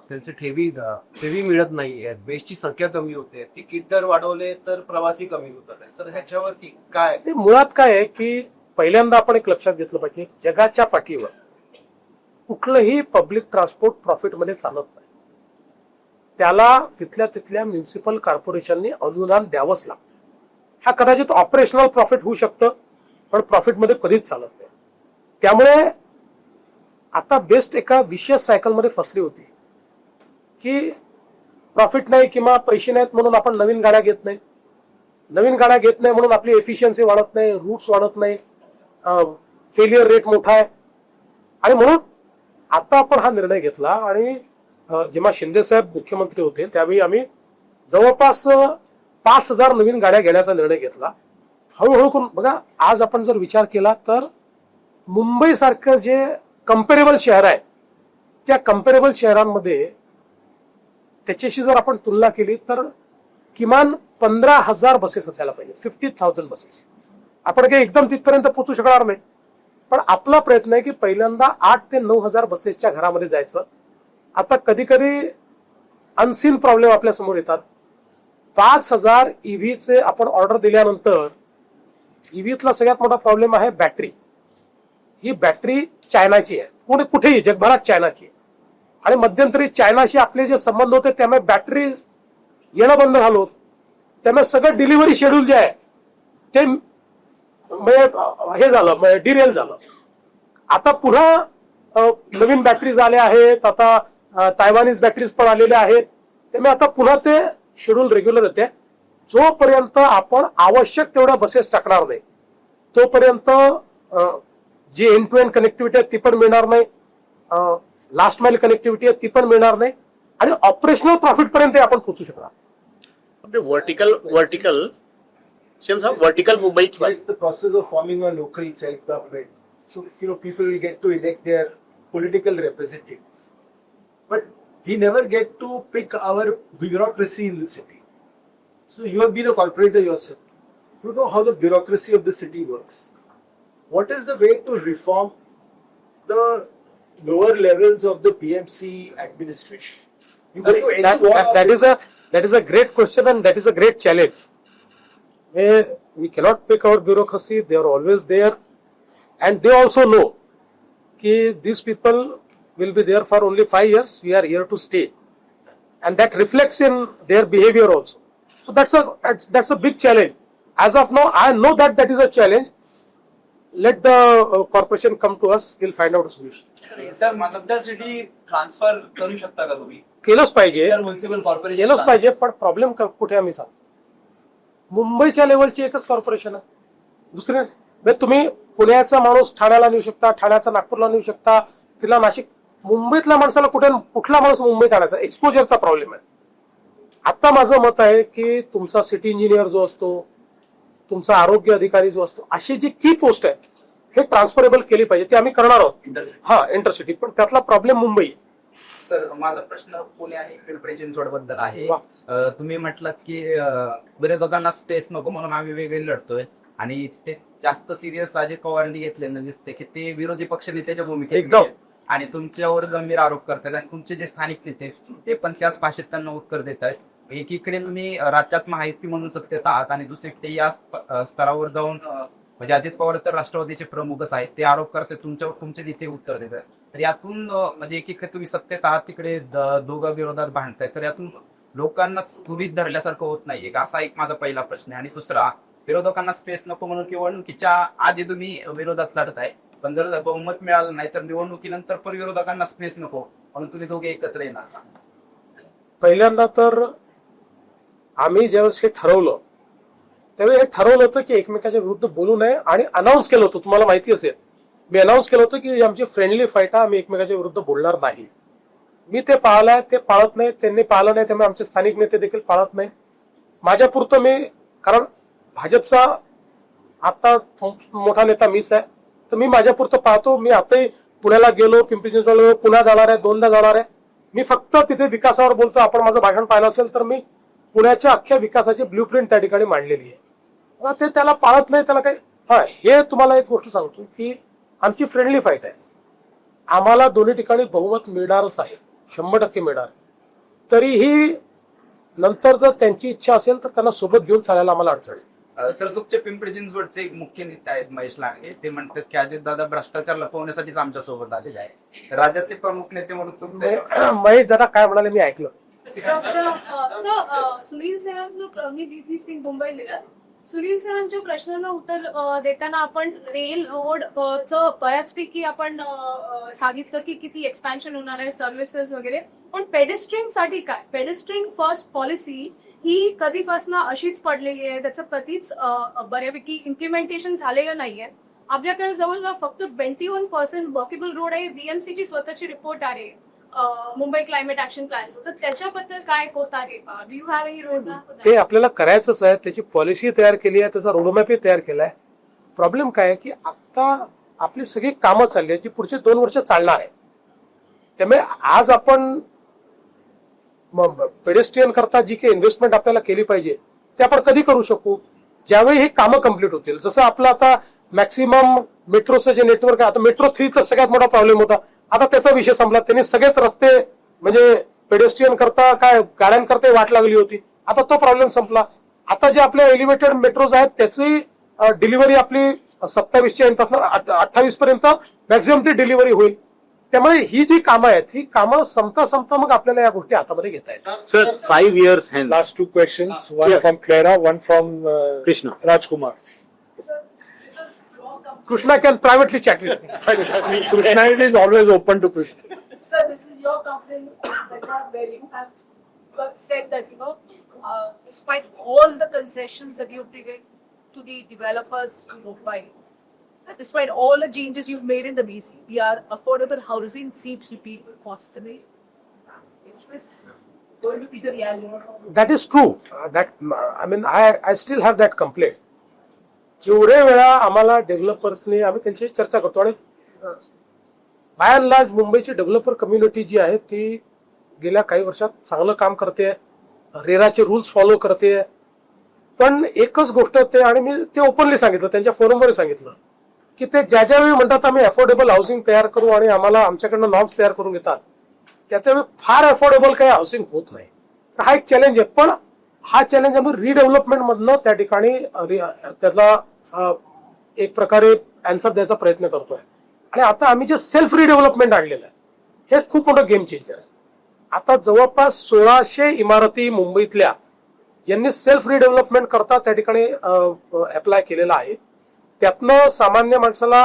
त्यांचे ठेवी मिळत नाहीये. बेसची संख्या कमी होते. तिकीट दर वाढवले तर प्रवासी कमी होतात. तर ह्याच्यावरती काय? ते मुळात काय आहे की पहिल्यांदा आपण एक लक्षात घेतलं पाहिजे, जगाच्या पाठीवर कुठलंही पब्लिक ट्रान्सपोर्ट प्रॉफिटमध्ये चालत नाही. त्याला तिथल्या म्युन्सिपल कॉर्पोरेशननी अनुदान द्यावंच लागतं. हा कदाचित ऑपरेशनल प्रॉफिट होऊ शकतं पण प्रॉफिटमध्ये कधीच चालत नाही. त्यामुळे आता बेस्ट एका विशेष सायकलमध्ये फसली होती की प्रॉफिट नाही किंवा पैसे नाहीत म्हणून आपण नवीन गाड्या घेत नाही. नवीन गाड्या घेत नाही म्हणून आपली एफिशियन्सी वाढत नाही, रूट्स वाढत नाही, फेलियर रेट मोठा आहे. आणि म्हणून आता आपण हा निर्णय घेतला आणि जेव्हा शिंदे साहेब मुख्यमंत्री होते त्यावेळी आम्ही जवळपास 5,000 नवीन गाड्या घेण्याचा निर्णय घेतला. हळूहळू करून बघा, आज आपण जर विचार केला तर मुंबई सारखं जे कम्पेरेबल शहर आहे त्या कम्पेरेबल शहरांमध्ये त्याच्याशी जर आपण तुलना केली तर किमान 15,000 बसेस असायला पाहिजे. 50,000 बसेस. आपण काही एकदम तिथपर्यंत पोहोचू शकणार नाही पण आपला प्रयत्न आहे की पहिल्यांदा 8,000 ते 9,000 बसेसच्या घरामध्ये जायचं. आता कधी कधी अनसीन प्रॉब्लेम आपल्या समोर येतात. 5,000 EVचे आपण ऑर्डर दिल्यानंतर EVतला सगळ्यात मोठा प्रॉब्लेम आहे बॅटरी. ही बॅटरी चायनाची आहे, कुठेही जगभरात चायनाची आहे. आणि मध्यंतरी चायनाशी आपले जे संबंध होते त्यामुळे बॅटरी येणं बंद झालं होतं. त्यामुळे सगळं डिलिव्हरी शेड्यूल जे आहे ते हे झालं, डिरेल झालं. आता पुन्हा नवीन बॅटरीज आल्या आहेत, आता तायवानीज बॅटरीज पण आलेल्या आहेत. त्यामुळे आता पुन्हा ते शेड्यूल रेग्युलर येते. जोपर्यंत आपण आवश्यक तेवढ्या बसेस टाकणार नाही तोपर्यंत जी एंड टू एंड कनेक्टिव्हिटी आहे ती पण मिळणार नाही, लास्ट माइल कनेक्टिव्हिटी आहे ती पण मिळणार नाही आणि ऑपरेशनल प्रॉफिट पर्यंत आपण पोहोचू शकणार. Vertical Mumbai. Like the process of forming a local self-government. So, people will get to elect their political representatives. But we never get to pick our bureaucracy in the city. So, you have been a corporator yourself. You know how the bureaucracy of the city works. What is the way to reform the lower levels of the PMC administration? You go to any that is a great question and that is a great challenge. We cannot pick our bureaucracy. They are always there and they also know that these people will be there for only 5 years. We are here to stay and that reflects in their behavior also. So that's a big challenge. As of now, I know that is a challenge. Let the corporation come to us. We'll find out a solution. Sir, माझा city transfer करू शकता का तुम्ही? केलंच पाहिजे, municipal corporation केलंच पाहिजे. पण प्रॉब्लेम कुठे आम्ही सांग, मुंबईच्या लेवलची एकच कॉर्पोरेशन आहे, दुसरे म्हणजे तुम्ही पुण्याचा माणूस ठाण्याला नेऊ शकता, ठाण्याचा नागपूरला नेऊ शकता, तिला नाशिक. मुंबईतल्या माणसाला कुठला माणूस मुंबईत आणायचा? एक्सपोजरचा प्रॉब्लेम आहे. आता माझं मत आहे की तुमचा सिटी इंजिनियर जो असतो, तुमचा आरोग्य अधिकारी जो असतो, अशी जी की पोस्ट आहे हे ट्रान्सफरेबल केली पाहिजे, ते आम्ही करणार आहोत. हा, इंटरसिटी. पण त्यातला प्रॉब्लेम मुंबई आहे. सर, माझा प्रश्न पुणे आणि पिंपरी चिंचवड बद्दल आहे. वा. तुम्ही म्हटलं की विरोधकांना स्पेस नको म्हणून आम्ही वेगळे लढतोय, आणि ते जास्त सिरियस अजित पवारांनी घेतलेलं दिसते की ते विरोधी पक्ष नेत्याच्या भूमिकेत एकदम. गेले आणि तुमच्यावर गंभीर आरोप करतात, आणि तुमचे जे स्थानिक नेते ते पण त्याच भाषेत त्यांना उत्तर देत आहेत. एकीकडे तुम्ही राज्यात महायुती म्हणून सत्तेत आहात, आणि दुसरीकडे या स्तरावर जाऊन म्हणजे अजित पवार तर राष्ट्रवादीचे प्रमुखच आहेत, ते आरोप करतात, तुमच्यावर तुमचे नेते उत्तर देत आहेत. तर यातून म्हणजे एकीकडे तुम्ही सत्तेत आहात, तिकडे दोघं विरोधात भांडताय, तर यातून लोकांनाच गृहीत धरल्यासारखं होत नाहीये का, असा एक माझा पहिला प्रश्न आहे. आणि दुसरा, विरोधकांना स्पेस नको म्हणून किंवा निवडणुकीच्या आधी तुम्ही विरोधात लढताय, पण जर बहुमत मिळालं नाही तर निवडणुकीनंतर पण विरोधकांना स्पेस नको म्हणून तुम्ही दोघे एकत्र येणार का? पहिल्यांदा तर आम्ही ज्यावेळेस हे ठरवलं त्यावेळी हे ठरवलं होतं की एकमेकाच्या विरुद्ध बोलू नये, आणि अनाऊन्स केलं होतं, तुम्हाला माहिती असेल, मी अनाऊन्स केलं होतं की आमची फ्रेंडली फाईट आहे, आम्ही एकमेकाच्या विरुद्ध बोलणार नाही. मी ते पाळलंय, ते पाळत नाही, त्यांनी पाळलं नाही, त्यामुळे आमचे स्थानिक नेते देखील पाळत नाही. माझ्यापुरतं मी, कारण भाजपचा आता मोठा नेता मीच आहे, तर मी माझ्यापुरतं पाहतो. मी आताही पुण्याला गेलो, पिंपरी चिंचवड, पुन्हा जाणार आहे, 2दा जाणार आहे. मी फक्त तिथे विकासावर बोलतो. आपण माझं भाषण पाहिलं असेल तर मी पुण्याच्या अख्ख्या विकासाची ब्ल्यूप्रिंट त्या ठिकाणी मांडलेली आहे. ते त्याला पाळत नाही, त्याला काही. हा, हे तुम्हाला एक गोष्ट सांगतो की आमची फ्रेंडली फाईट आहे. आम्हाला दोन्ही ठिकाणी बहुमत मिळणारच आहे, 100% मिळणार. तरीही नंतर जर त्यांची इच्छा असेल तर त्यांना सोबत घेऊन चालायला आम्हाला अडचण. सरसुखचे पिंपरी चिंचवडचे एक मुख्य नेते आहेत महेश लांडगे, ते म्हणतात की अजितदादा भ्रष्टाचार लपवण्यासाठीच आमच्या सोबत आलेले आहे. राज्याचे प्रमुख नेते म्हणून तुमचे महेश दादा काय म्हणाले मी ऐकलं. सुनील सेनांचं मी दीदी सिंग मुंबईला, सुनील सेनांच्या प्रश्नांना उत्तर देताना आपण रेल रोडचं बऱ्याचपैकी आपण सांगितलं की किती एक्सपॅन्शन होणार आहे, सर्व्हिसेस वगैरे. पण पेडेस्ट्रियन साठी काय, पेडेस्ट्रियन फर्स्ट पॉलिसी ही कधीपासून अशीच पडलेली आहे, त्याचं कधीच बऱ्यापैकी इम्प्लिमेंटेशन झालेलं नाहीये. आपल्याकडे जवळजवळ फक्त 21% वर्केबल रोड आहे. बीएमसीची स्वतःची रिपोर्ट आहे मुंबई क्लायमेट ऍक्शन प्लॅन, तर त्याच्याबद्दल काय होत आहे? Do you have any roadmap? ते आपल्याला करायचंच आहे, त्याची पॉलिसी तयार केली आहे, त्याचा रोडमॅपही तयार केलाय. प्रॉब्लेम काय आहे की आता आपली सगळी कामं चालली आहेत जी पुढचे 2 वर्ष चालणार आहे. त्यामुळे आज आपण पेडेस्ट्रियन करता जी काही इन्व्हेस्टमेंट आपल्याला केली पाहिजे ते आपण कधी करू शकू, ज्यावेळी हे कामं कम्प्लीट होतील. जसं आपलं आता मॅक्सिमम मेट्रोचं जे नेटवर्क आहे, आता मेट्रो 3 तर सगळ्यात मोठा प्रॉब्लेम होता, आता त्याचा विषय संपला. त्यांनी सगळेच रस्ते म्हणजे पेडेस्ट्रियन करता काय गाड्यांकरता वाट लागली होती, आता तो प्रॉब्लेम संपला. आता जे आपले एलिव्हेटेड मेट्रोज आहेत त्याची डिलिव्हरी आपली 27च्या एंडपासून 28 पर्यंत मॅक्झिमम ती डिलिव्हरी होईल. त्यामुळे ही जी कामं आहेत ही कामं संपता मग आपल्याला या गोष्टी हातामध्ये घेता येतात. Sir, 5 years hence. Last 2 questions, one Yes. from Clara, one from Krishna. Rajkumar. Krishna can privately chat with Krishna is always open to Krishna. Sir, this is your company where you have said that, despite all the concessions that you've given to the developers in Mumbai, despite all the changes you've made in the BR, affordable housing seems to be costly. Is this going to be the reality? That is true. That I mean I still have that complaint. जेवढे वेळा आम्हाला डेव्हलपर्सनी आम्ही त्यांची चर्चा करतो, आणि bye and large मुंबईची developer community जी आहे ती गेल्या काही वर्षात चांगलं काम करते, रेराचे रूल्स फॉलो करते. पण एकच गोष्ट ते, आणि मी ते ओपनली सांगितलं, त्यांच्या फोरमवर सांगितलं की ते ज्यावेळी म्हणतात आम्ही अफोर्डेबल हाऊसिंग तयार करू आणि आम्हाला आमच्याकडनं नॉर्म्स तयार करून घेतात, त्यावेळी फार अफोर्डेबल काही हाऊसिंग होत नाही. तर हा एक चॅलेंज आहे. पण हा चॅलेंज आम्ही रिडेव्हलपमेंट मधनं त्या ठिकाणी त्याला एक प्रकारे आन्सर द्यायचा प्रयत्न करतोय. आणि आता आम्ही जे सेल्फ रिडेव्हलपमेंट आणलेलं आहे हे खूप मोठं गेम चेंजर आहे. आता जवळपास 1600 इमारती मुंबईतल्या यांनी सेल्फ रिडेव्हलपमेंट करता त्या ठिकाणी अप्लाय केलेला आहे. त्यातनं सामान्य माणसाला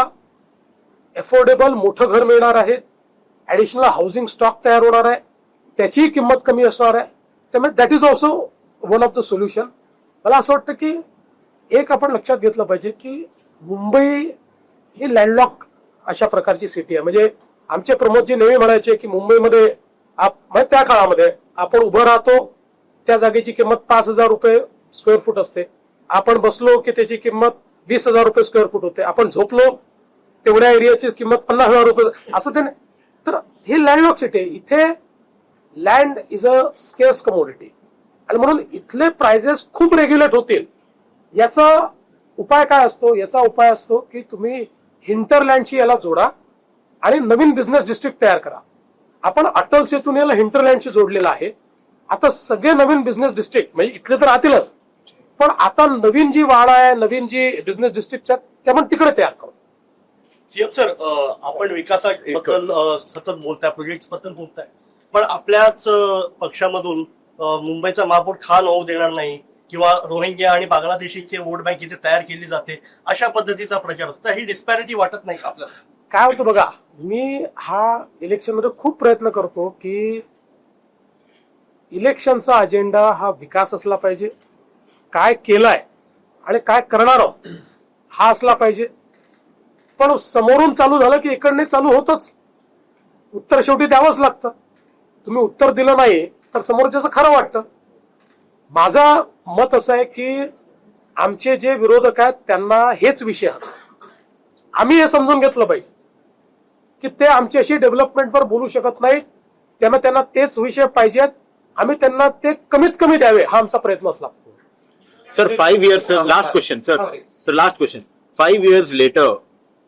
अफोर्डेबल मोठं घर मिळणार आहे, ऍडिशनल हाऊसिंग स्टॉक तयार होणार आहे, त्याची किंमत कमी असणार आहे. त्यामुळे that is also one of the solution. मला असं वाटतं की एक आपण लक्षात घेतलं पाहिजे की मुंबई ही लँडलॉक अशा प्रकारची सिटी आहे. म्हणजे आमचे प्रमोदजी नेहमी म्हणायचे की मुंबईमध्ये त्या काळामध्ये आपण उभं राहतो त्या जागेची किंमत 5,000 रुपये स्क्वेअर फूट असते, आपण बसलो की त्याची किंमत 20,000 रुपये स्क्वेअर फूट होते, आपण झोपलो तेवढ्या एरियाची किंमत 50,000 रुपये असं ते नाही. तर हे लँडलॉक सिटी आहे. इथे लँड इज अ स्केअर्स कमोडिटी आणि म्हणून इथले प्राइजेस खूप रेग्युलेट होतील. याचा उपाय काय असतो? याचा उपाय असतो की तुम्ही हिंटरलँडची याला जोडा आणि नवीन बिझनेस डिस्ट्रिक्ट तयार करा. आपण अटल सेतून याला हिंटरलँडशी जोडलेलं आहे. आता सगळे नवीन बिझनेस डिस्ट्रिक्ट म्हणजे इथले तर राहतीलच, पण आता नवीन जी वाडा आहे, नवीन जी बिझनेस डिस्ट्रिक्ट आहेत त्या पण तिकडे तयार करू. सीएम सर, आपण विकासाबद्दल सतत बोलताय, प्रोजेक्ट बद्दल बोलताय, पण आपल्याच पक्षामधून मुंबईचा महापौर खान होऊ देणार नाही किंवा रोहिंग्या आणि बांगलादेशीचे वोट बँक इथे तयार केली जाते अशा पद्धतीचा प्रचार होता. ही डिस्पॅरिटी वाटत नाही का आपल्याला? काय होतं बघा, मी हा इलेक्शनमध्ये खूप प्रयत्न करतो की इलेक्शनचा अजेंडा हा विकास असला पाहिजे, काय केलाय आणि काय करणार आहोत हा असला पाहिजे. पण समोरून चालू झालं की इकडने चालू होतच. उत्तर शेवटी द्यावंच लागतं. तुम्ही उत्तर दिलं नाही तर समोरच्याचं खरं वाटतं. माझं मत असं आहे की आमचे जे विरोधक आहेत त्यांना हेच विषय हवे. आम्ही हे समजून घेतलं पाहिजे की ते आमच्याशी डेव्हलपमेंटवर बोलू शकत नाहीत, त्यांना तेच विषय पाहिजेत. आम्ही त्यांना ते कमीत कमी द्यावे हा आमचा प्रयत्न असला. Sir, 5 years, sir, last question, sir. So last question. 5 years later,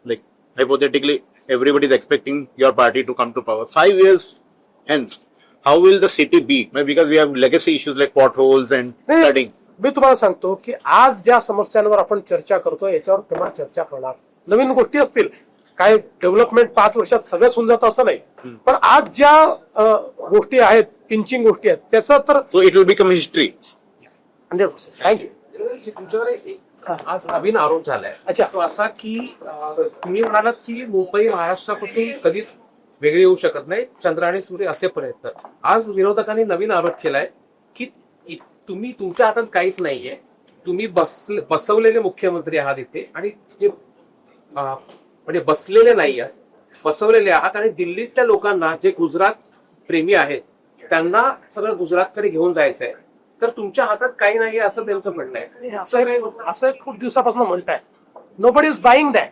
like hypothetically, everybody is expecting your party to come to power. 5 years hence, how will the city be? Because we have legacy issues like potholes and flooding. मी तुम्हाला सांगतो की आज ज्या समस्यांवर आपण चर्चा करतो याच्यावर तेव्हा चर्चा करणार. नवीन गोष्टी असतील, काय डेव्हलपमेंट 5 वर्षात सगळंच होऊन जातं असं नाही, पण आज ज्या गोष्टी आहेत, पिंचिंग गोष्टी आहेत त्याचा तर So it will become history. 100%. Thank you. तुमच्यावर एक आज नवीन आरोप झालाय. अच्छा. तो असा की तुम्ही म्हणालात की मुंबई महाराष्ट्रापासून कधीच वेगळी होऊ शकत नाही, चंद्र आणि सूर्य असे प्रयत्न. आज विरोधकांनी नवीन आरोप केलाय की तुम्ही तुमच्या हातात काहीच नाहीये, तुम्ही बसवलेले मुख्यमंत्री आहात इथे आणि जे म्हणजे बसलेले नाही आहात, बसवलेले आहात आणि दिल्लीतल्या लोकांना जे गुजरात प्रेमी आहेत त्यांना सगळं गुजरातकडे घेऊन जायचंय, तर तुमच्या हातात काही नाही असं त्यांचं म्हणणं आहे. असं खूप दिवसापासून म्हणताय. Nobody is buying that.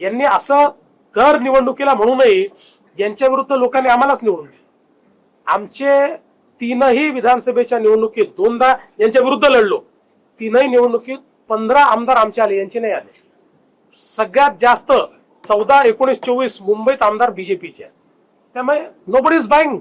यांनी असं दर निवडणुकीला म्हणू नये. यांच्या विरुद्ध लोकांनी आम्हालाच निवडून दिले. आमचे 3ही विधानसभेच्या निवडणुकीत 2दा यांच्या विरुद्ध लढलो. 3ही निवडणुकीत 15 आमदार आमचे आले, यांचे नाही आले. सगळ्यात जास्त 14, 19, 24 मुंबईत आमदार बीजेपीचे. त्यामुळे नोबडी इज बाईंग